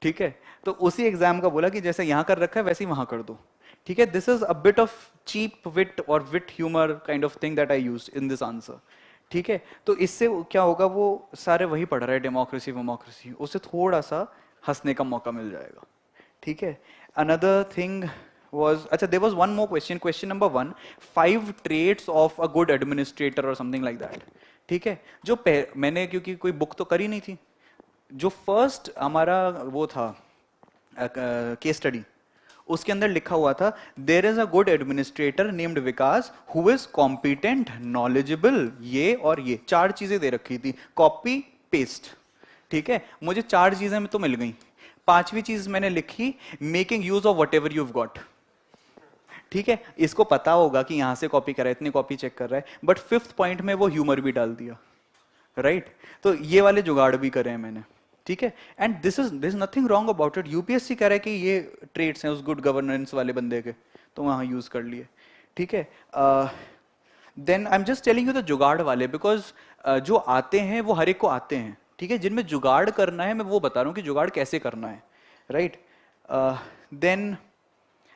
ठीक है। तो उसी एग्जाम का बोला कि जैसे यहां कर रखा है वैसे ही वहां कर दो, ठीक है। This is a bit of cheap wit और wit humour kind of thing that I use in this answer, ठीक है। तो इससे क्या होगा, वो सारे वही पढ़ रहे हैं डेमोक्रेसी वेमोक्रेसी, उसे थोड़ा सा हंसने का मौका मिल जाएगा, ठीक है। अनदर थिंग was, अच्छा there was one more question, question number 1, 5 traits of a good administrator or something like that, ठीक है। जो मैंने क्योंकि कोई बुक तो करी नहीं थी, जो फर्स्ट हमारा वो था केस स्टडी, उसके अंदर लिखा हुआ था, there is a good administrator named Vikas who is competent knowledgeable, ये और ये 4 चीजें दे रखी थी, कॉपी पेस्ट, ठीक है। मुझे 4 चीजें में तो मिल गई, 5वीं चीज मैंने लिखी, making use of whatever you've got, ठीक है। इसको पता होगा कि यहां से कॉपी कर रहा है, इतनी कॉपी चेक कर रहा है, बट 5th पॉइंट में वो ह्यूमर भी डाल दिया, राइट तो ये वाले जुगाड़ भी करे हैं मैंने, ठीक है। And this is nothing wrong about it, UPSC कह रहा है कि ये ट्रेड्स हैं उस गुड गवर्नेंस वाले बंदे के, तो वहां यूज कर लिए, ठीक है। Then I am just telling you the jugaad वाले, बिकॉज जो आते हैं वो हर एक को आते हैं, ठीक है। जिनमें जुगाड़ करना है मैं वो बता रहा हूं कि जुगाड़ कैसे करना है, right. Then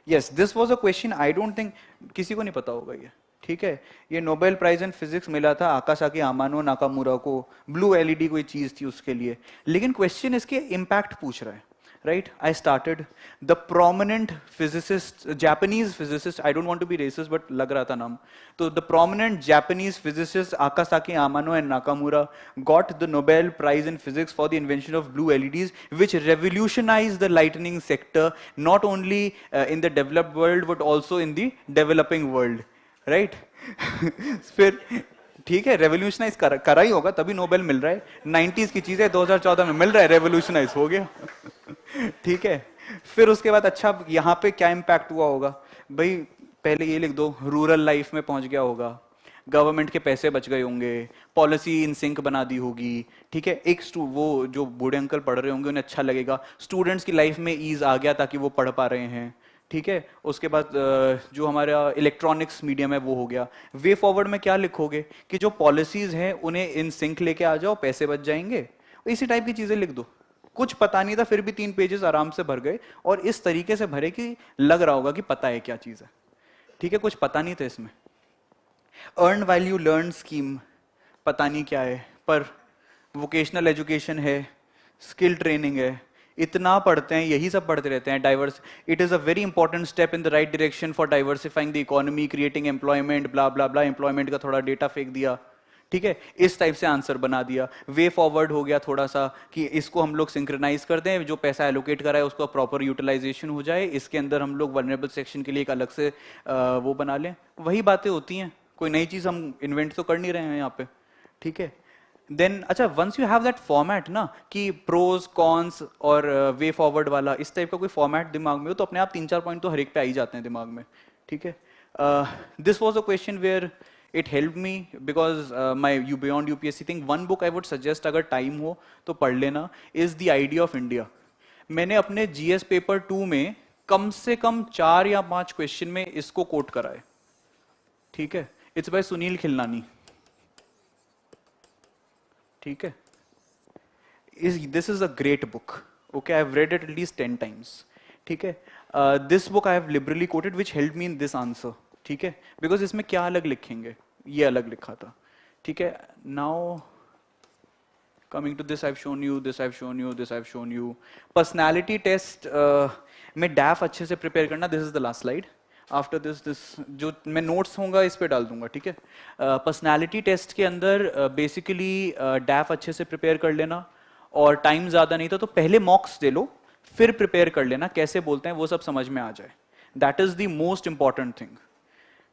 yes, this was a question, I don't think किसी को नहीं पता होगा ये, ठीक है। ये नोबेल प्राइज इन फिजिक्स मिला था आकाशाकी आमानो नाकामुरा को, ब्लू एलईडी कोई चीज थी उसके लिए, लेकिन क्वेश्चन इसके इम्पैक्ट पूछ रहा है, right. I started the prominent physicist, Japanese physicist, I don't want to be racist but लग रहा था नाम, तो the prominent Japanese physicist Akasaki Amano and Nakamura got the Nobel Prize in Physics for the invention of blue LEDs, which revolutionized the lighting sector not only in the developed world but also in the developing world, right? फिर ठीक है, revolutionise करा ही होगा तभी Nobel मिल रहा है, 90s की चीजें 2014 में मिल रहा है, रेवोल्यूशनाइज हो गया, ठीक है। फिर उसके बाद अच्छा यहाँ पे क्या इम्पैक्ट हुआ होगा भाई, पहले ये लिख दो, रूरल लाइफ में पहुंच गया होगा, गवर्नमेंट के पैसे बच गए होंगे, पॉलिसी इन सिंक बना दी होगी, ठीक है। एक वो जो बूढ़े अंकल पढ़ रहे होंगे उन्हें अच्छा लगेगा, स्टूडेंट्स की लाइफ में ईज आ गया ताकि वो पढ़ पा रहे हैं, ठीक है। उसके बाद जो हमारा इलेक्ट्रॉनिक्स मीडियम है वो हो गया। वे फॉरवर्ड में क्या लिखोगे कि जो पॉलिसीज हैं उन्हें इन सिंक लेके आ जाओ, पैसे बच जाएंगे, इसी टाइप की चीजें लिख दो। कुछ पता नहीं था फिर भी 3 पेजेस आराम से भर गए, और इस तरीके से भरे कि लग रहा होगा कि पता है क्या चीज है, ठीक है। कुछ पता नहीं था इसमें। अर्न वैल्यू लर्न स्कीम पता नहीं क्या है, पर वोकेशनल एजुकेशन है, स्किल ट्रेनिंग है, इतना पढ़ते हैं, यही सब पढ़ते रहते हैं। Diverse, it is a very important step in the right direction for diversifying the economy, creating employment, blah blah blah, employment का थोड़ा डेटा फेंक दिया, ठीक है। इस टाइप से आंसर बना दिया। वे फॉरवर्ड हो गया थोड़ा सा कि इसको हम लोग सिंक्रोनाइज कर दें, जो पैसा एलोकेट करा है उसका प्रॉपर यूटिलाइजेशन हो जाए, इसके अंदर हम लोग वल्नरेबल सेक्शन के लिए एक अलग से वो बना लें। वही बातें होती हैं, कोई नई चीज हम इन्वेंट तो कर नहीं रहे हैं यहाँ पे, ठीक है। देन अच्छा, once you have that format ना कि प्रोज कॉन्स और वे फॉरवर्ड वाला, इस टाइप का कोई फॉर्मेट दिमाग में हो तो अपने आप 3-4 पॉइंट तो हर एक पे आ ही जाते हैं दिमाग में, ठीक है। This was a question where it helped me because my beyond UPSC thing, one book I would suggest अगर टाइम हो तो पढ़ लेना, is the idea of India। मैंने अपने GS पेपर 2 में कम से कम 4 या 5 क्वेश्चन में इसको कोट करा है, ठीक है। इट्स बाय सुनील खिलनानी, ठीक है। This is a great book, okay, I have read it at least 10 times, ठीक है। This book I have liberally coated which help me in this answer, ठीक है, बिकॉज इसमें क्या अलग लिखेंगे, ये अलग लिखा था, ठीक है। Now coming to this, I have shown you this, I have shown you this, I have shown you. Personality test में डैफ अच्छे से प्रिपेयर करना, this is the last slide. After this जो मैं नोट्स होंगे इस पे डाल दूंगा, ठीक है। पर्सनालिटी टेस्ट के अंदर बेसिकली डैफ अच्छे से प्रिपेयर कर लेना, और टाइम ज़्यादा नहीं था, तो पहले मॉक्स दे लो, फिर प्रिपेयर कर लेना, कैसे बोलते हैं वो सब समझ में आ जाए। That is the most important thing,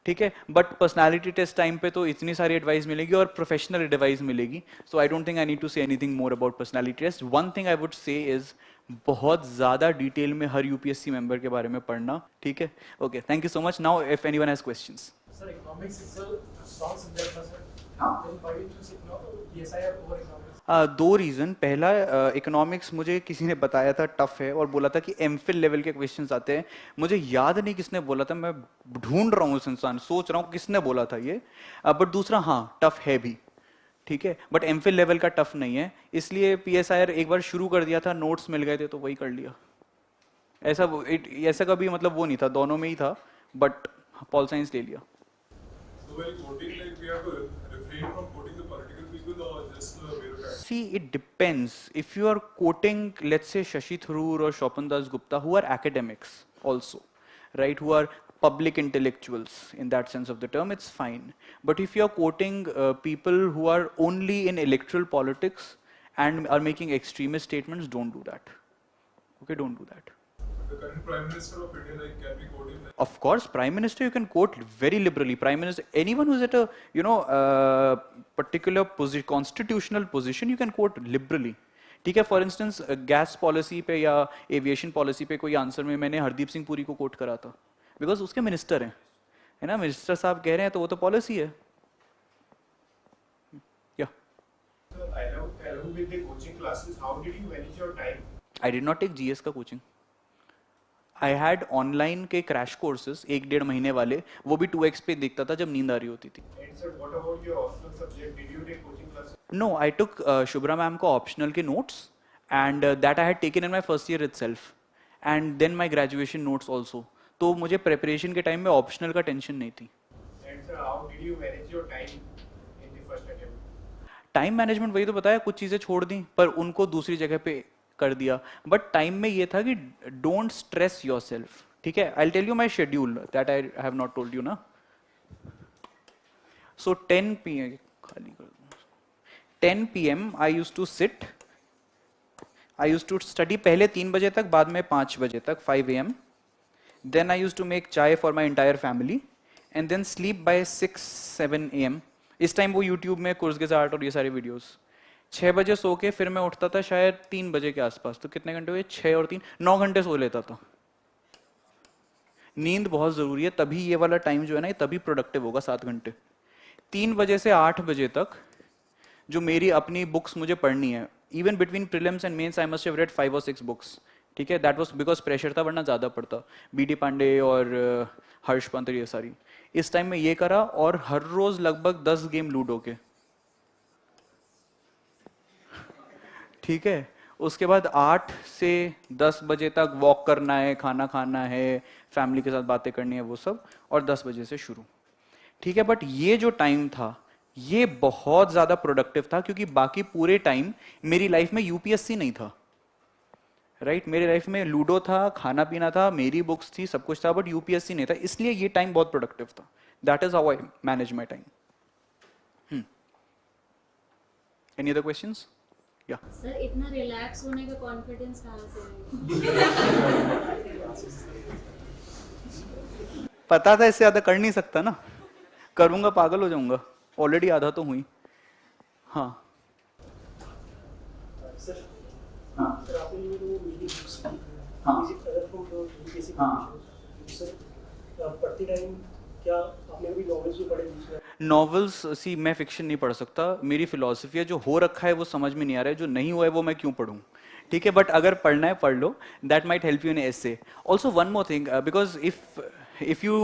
ठीक है। बट पर्सनालिटी टेस्ट टाइम पे तो इतनी सारी एडवाइस मिलेगी और प्रोफेशनल एडवाइस मिलेगी, so I don't think I need to say anything more about personality test. One thing I would say is बहुत ज़्यादा डिटेल में हर यूपीएससी मेंबर के बारे में पढ़ना, ठीक है। Okay, thank you so much. Now if anyone has questions. Sir, economics is a strong subject for sir. Then why you choose PSI over economics? दो रीज़न। पहला, इकोनॉमिक्स मुझे किसी ने बताया था टफ है, और बोला था कि एमफिल लेवल के क्वेश्चंस आते हैं। मुझे याद नहीं किसने बोला था, मैं ढूंढ रहा हूँ उस इंसान, सोच रहा हूँ किसने बोला था ये। बट दूसरा, हाँ टफ है भी, ठीक है, बट एमफिल लेवल का टफ नहीं है। इसलिए पीएसआईआर एक बार शुरू कर दिया था, नोट्स मिल गए थे तो वही कर लिया। ऐसा कभी मतलब वो नहीं था, दोनों में ही था, बट पॉल साइंस ले लिया। So while quoting, like we have to refrain from quoting the political people or just the bureaucrats? See, it depends. If you are quoting, let's say, Shashi Tharoor or Shopan Das Gupta, who are academics also, right, who are public intellectuals in that sense of the term, it's fine. But if you are quoting people who are only in electoral politics and are making extremist statements, don't do that. Okay, don't do that. The current Prime Minister of India, like, can we quote him? Like, Of course, Prime Minister you can quote very liberally. Prime Minister, anyone who's at a particular constitutional position, you can quote liberally. ठीक है, for instance gas policy पे या aviation policy पे कोई answer में मैंने हरदीप सिंह पुरी को coat करा था, बिकॉज उसके मिनिस्टर हैं, है ना, मिनिस्टर साहब कह रहे हैं तो वो तो पॉलिसी है। या So, along with the coaching classes, how did you manage your time? I did not take GS का कोचिंग। आई हैड ऑनलाइन के क्रैश कोर्सेज 1-1.5 महीने वाले, वो भी 2x पे देखता था जब नींद आ रही होती थी। And sir, what about your optional subject? Did you take coaching classes? No, I took Shubhra ma'am को optional के notes, and that I had taken in my first year itself, and then my graduation notes also. तो मुझे preparation के time में optional का tension नहीं थी। And sir, how did you manage your time in the first attempt? Time management वही तो बताया, कुछ चीज़ें छोड़ दी पर उनको दूसरी जगह पे कर दिया। बट टाइम में ये था कि डोंट स्ट्रेस योर सेल्फ, ठीक है। I tell you my schedule that I have not told you ना। सो 10 PM खाली कर दूँ, 10 PM I use to sit, I use to study पहले 3 बजे तक, बाद में 5 बजे तक, 5 AM। Then I use to make chai for my entire family, and then sleep by 6-7 AM। इस टाइम वो यूट्यूब में कुर्स के साथ और ये सारे वीडियोस। 6 बजे सो के फिर मैं उठता था शायद 3 बजे के आसपास, तो कितने घंटे हुए, 6 और 3, 9 घंटे सो लेता था। नींद बहुत जरूरी है, तभी ये वाला टाइम जो है ना, ये तभी प्रोडक्टिव होगा, 7 घंटे। 3 बजे से 8 बजे तक जो मेरी अपनी बुक्स मुझे पढ़नी है, even between prelims and mains I must have read 5 और 6 बुक्स, ठीक है। दैट वाज बिकॉज प्रेशर था, वरना ज्यादा पढ़ता। बीडी पांडे और हर्ष पंत, ये सारी। इस टाइम में ये करा, और हर रोज लगभग 10 गेम लूडो के, ठीक है। उसके बाद 8 से 10 बजे तक वॉक करना है, खाना खाना है, फैमिली के साथ बातें करनी है, वो सब, और 10 बजे से शुरू, ठीक है। बट ये जो टाइम था ये बहुत ज्यादा प्रोडक्टिव था, क्योंकि बाकी पूरे टाइम मेरी लाइफ में यूपीएससी नहीं था, राइट मेरी लाइफ में लूडो था, खाना पीना था, मेरी बुक्स थी, सब कुछ था, बट यूपीएससी नहीं था, इसलिए ये टाइम बहुत प्रोडक्टिव था। That is how I manage my time. Any other questions? या सर, इतना रिलैक्स होने का कॉन्फिडेंस कहाँ से आया? पता था इससे ज्यादा कर नहीं सकता ना, करूंगा पागल हो जाऊंगा, ऑलरेडी आधा तो हुई। हाँ सर, हाँ सर आपने ये जो मेरी बुक्स की हाँ। बेसिक कलरफुल जो यूपीएससी हाँ। सर आप पढ़ते टाइम क्या आपने भी नॉवेल्स भी पढ़े बीच में? नॉवेल्स, सी मैं फिक्शन नहीं पढ़ सकता, मेरी फिलॉसफी है जो हो रखा है वो समझ में नहीं आ रहा है, जो नहीं हुआ है वो मैं क्यों पढ़ूं, ठीक है। बट अगर पढ़ना है पढ़ लो, that might help you in essay. Also one more thing, because if you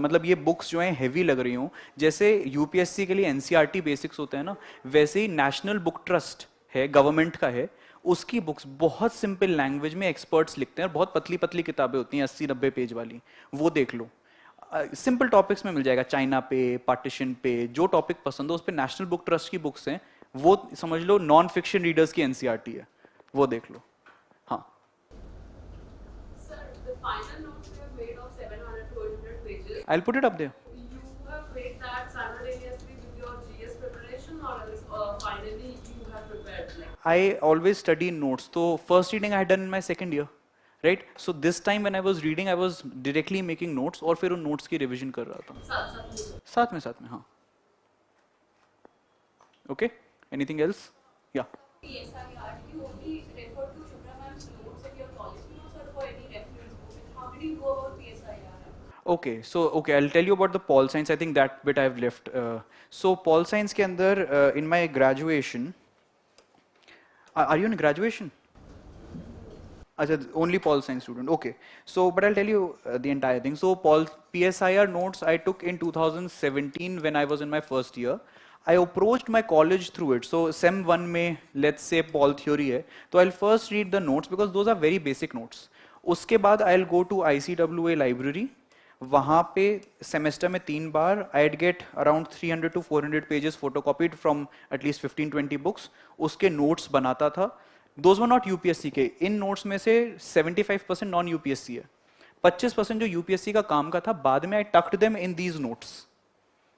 मतलब ये बुक्स जो हैं हैवी लग रही हूँ, जैसे यूपीएससी के लिए एनसीईआरटी बेसिक्स होते हैं ना, वैसे ही नेशनल बुक ट्रस्ट है, गवर्नमेंट का है, उसकी बुक्स बहुत सिंपल लैंग्वेज में एक्सपर्ट्स लिखते हैं, और बहुत पतली पतली किताबें होती हैं 80-90 पेज वाली, वो देख लो। सिंपल टॉपिक्स में मिल जाएगा, चाइना पे, पार्टीशन पे, जो टॉपिक पसंद हो उस पे नेशनल बुक ट्रस्ट की बुक्स हैं, वो समझ लो नॉन फिक्शन रीडर्स की एनसीईआरटी है, वो देख लो। हाँ Sir, the final notes you have made of 700 to 800 pages, I will put it up there. you have made that simultaneously with your GS preparation, or else finally you have prepared like? I always study notes. So first reading I had done in my second year, right? So this time when I was reading, I was directly making notes और फिर उन notes की revision कर रहा था. साथ में हाँ. Okay. Anything else? Yeah. PSIR, do you only refer to Shubhra ma'am's notes in your college notes or for any reference books? And how did you go about PSIR? Okay, so I'll tell you about the Pol Science. I think that bit I've left. So Pol Science के अंदर in my graduation, are you in graduation? अच्छा, only Pol Science student. Okay, so but I'll tell you the entire thing. So PSIR notes I took in 2017 when I was in my first year. I approached my college through it. So Sem 1 में let's say Pol theory है, तो I'll first read the notes because those are very basic notes. उसके बाद I'll go to ICWA library. वहाँ पे semester में 3 बार I'd get around 300 to 400 pages photocopied from at least 15-20 books. उसके notes बनाता था. Those were not UPSC के. इन notes में से 75% non UPSC है. 25% जो UPSC का काम का था, बाद में I tucked them in these notes.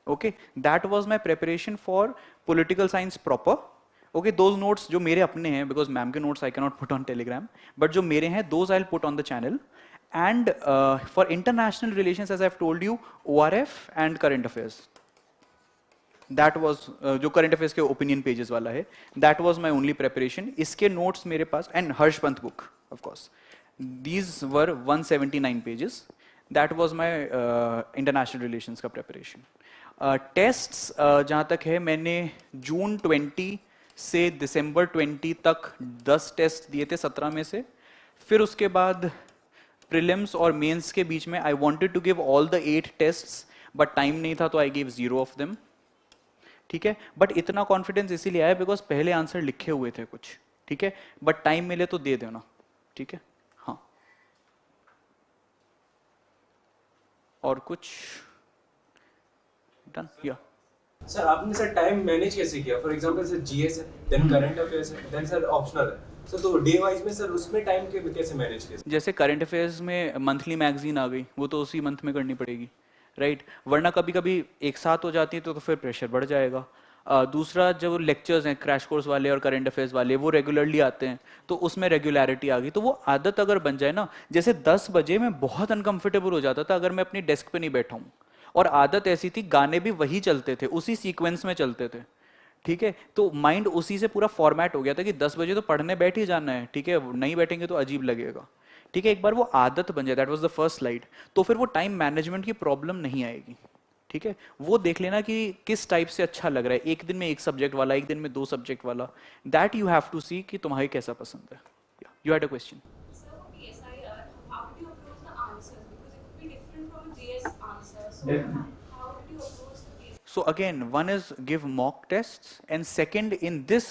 Okay, that was my preparation for political science proper. Okay, those notes जो मेरे अपने हैं, because मैम के notes I cannot put on Telegram, but जो मेरे हैं, those I'll put on the channel. And for international relations, as I've told you, ORF and current affairs. That was जो current affairs के opinion pages वाला है. That was my only preparation. इसके notes मेरे पास and Harsh Pant book, of course. These were 179 pages. That was my international relations का preparation. Tests जहाँ तक है, मैंने जून 20 से दिसंबर 20 तक 10 टेस्ट दिए थे 17 में से. फिर उसके बाद प्रीलिम्स और मेंस के बीच में I wanted to give all the 8 tests, but time नहीं था तो आई गिव 0 ऑफ देम. ठीक है, बट इतना कॉन्फिडेंस इसीलिए आया बिकॉज पहले आंसर लिखे हुए थे कुछ. ठीक है, बट टाइम मिले तो दे देना. ठीक है, हाँ. और कुछ डन या सर आपने सर टाइम मैनेज कैसे किया? फॉर एग्जांपल सर जीएस है, देन करंट अफेयर्स है, देन सर ऑप्शनल है सर, तो डे वाइज में सर उसमें टाइम के कैसे मैनेज किया? जैसे करंट अफेयर्स में मंथली मैगजीन आ गई, वो तो उसी मंथ में करनी पड़ेगी, राइट? वरना कभी कभी एक साथ हो जाती है तो फिर प्रेशर बढ़ जाएगा. दूसरा, जो लेक्चर्स हैं क्रैश कोर्स वाले और करंट अफेयर्स वाले, वो रेगुलरली आते हैं तो उसमें रेगुलरिटी आ गई. तो वो आदत अगर बन जाए ना, जैसे 10 बजे मैं बहुत अनकंफर्टेबल हो जाता था अगर मैं अपनी डेस्क पे नहीं बैठा हूँ, और आदत ऐसी थी, गाने भी वही चलते थे, उसी सीक्वेंस में चलते थे. ठीक है, तो माइंड उसी से पूरा फॉर्मेट हो गया था कि 10 बजे तो पढ़ने बैठ ही जाना है. ठीक है, नहीं बैठेंगे तो अजीब लगेगा. ठीक है, एक बार वो आदत बन जाए, that was the first slide, तो फिर वो टाइम मैनेजमेंट की प्रॉब्लम नहीं आएगी. ठीक है, वो देख लेना कि किस टाइप से अच्छा लग रहा है. एक दिन में एक सब्जेक्ट वाला, एक दिन में 2 सब्जेक्ट वाला, दैट यू हैव टू सी कि तुम्हारी कैसा पसंद है. You had a question. So PSIR, how did you approach the answers? Because it could be different from a GS answer. So how did you approach the PSIR? So again, one is give mock tests, and second in this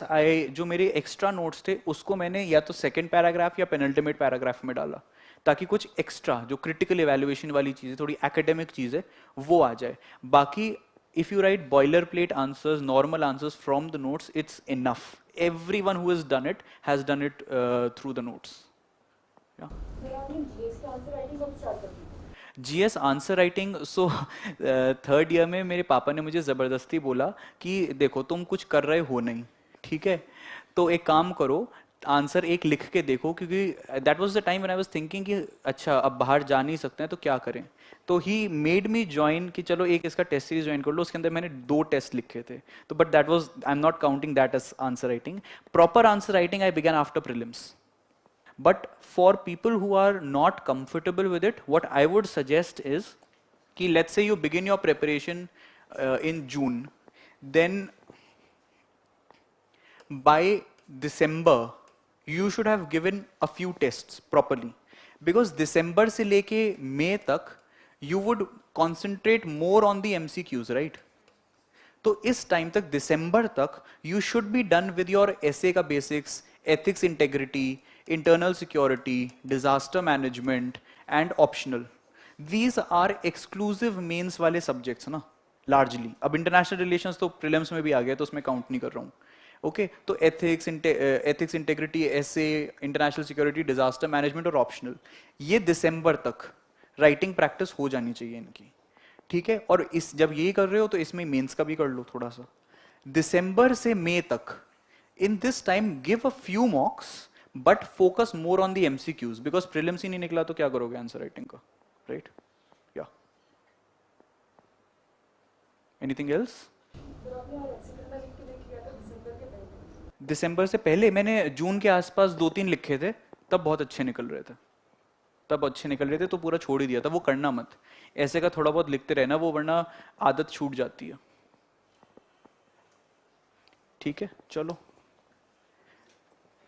जो मेरे extra notes थे उसको मैंने या तो second paragraph या penultimate paragraph में डाला, ताकि कुछ एक्स्ट्रा जो क्रिटिकल इवैल्यूएशन वाली चीज़ें, थोड़ी एकेडमिक चीज़ें, वो आ जाए. बाकी if you write boilerplate answers, normal answers from the notes, it's enough. Everyone who has done it through the notes. Yeah. GS answer writing, so third year में मेरे पापा ने मुझे ज़बरदस्ती बोला कि देखो तुम कुछ कर रहे हो नहीं, ठीक है, तो एक काम करो, आंसर एक लिख के देखो, क्योंकि that was the time when I was thinking कि अच्छा अब बाहर जा नहीं सकते हैं तो क्या करें. तो ही मेड मी ज्वाइन कि चलो एक इसका टेस्ट सीरीज ज्वाइन कर लो. उसके अंदर मैंने 2 टेस्ट लिखे थे, तो but that was, I am not counting that as answer writing. Proper answer writing I began after prelims. But for people who are not comfortable with it, what I would suggest is, कि let's say you begin your preparation in June, then by December you should have given a few tests properly, because December से लेके May तक you would concentrate more on the MCQs, right? तो इस time तक, दिसंबर तक, you should be done with your essay का basics, ethics integrity, internal security, disaster management and optional. These are exclusive mains वाले subjects ना, largely. अब international relations तो prelims में भी आ गया, तो उसमें count नहीं कर रहा हूँ. Okay, तो ethics integrity, essay, international security, disaster management और optional, ये दिसंबर तक writing practice हो जानी चाहिए इनकी. ठीक है, और इस जब ये कर रहे हो तो इसमें मेंस का भी कर लो थोड़ा सा. दिसंबर से मई तक in this time give a few mocks but focus more on the MCQs because prelims ही नहीं निकला तो क्या करोगे आंसर राइटिंग का, right? Yeah. Anything else? दिसंबर से पहले मैंने जून के आसपास 2-3 लिखे थे, तब बहुत अच्छे निकल रहे थे, तो पूरा छोड़ ही दिया था। वो करना मत, ऐसे का थोड़ा बहुत लिखते रहना, वो वरना आदत छूट जाती है। ठीक है, चलो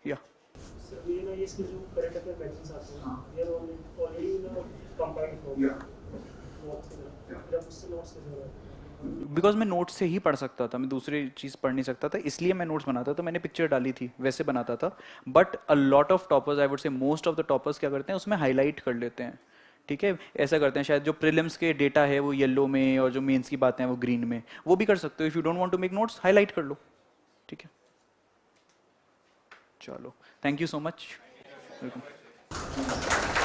या सर ये ना ये इसके जो करंट अफेयर क्वेश्चंस आते हैं ये ऑलरेडी ना कंपाइल्ड फॉर्म नोट्स या उससे नोट्स कैसे बिकॉज मैं नोट्स से ही पढ़ सकता था, मैं दूसरी चीज़ पढ़ नहीं सकता था, इसलिए मैं नोट्स बनाता था। मैंने पिक्चर डाली थी वैसे बनाता था, but a lot of toppers, I would से मोस्ट ऑफ द टॉपर्स क्या करते हैं उसमें हाईलाइट कर लेते हैं। ठीक है, ऐसा करते हैं, शायद जो प्रीलिम्स के डेटा है वो येलो में और जो मेंस की बातें हैं वो ग्रीन में, वो भी कर सकते हो। If you don't want to make notes, highlight कर लो। ठीक है, चलो, thank you so much. Welcome.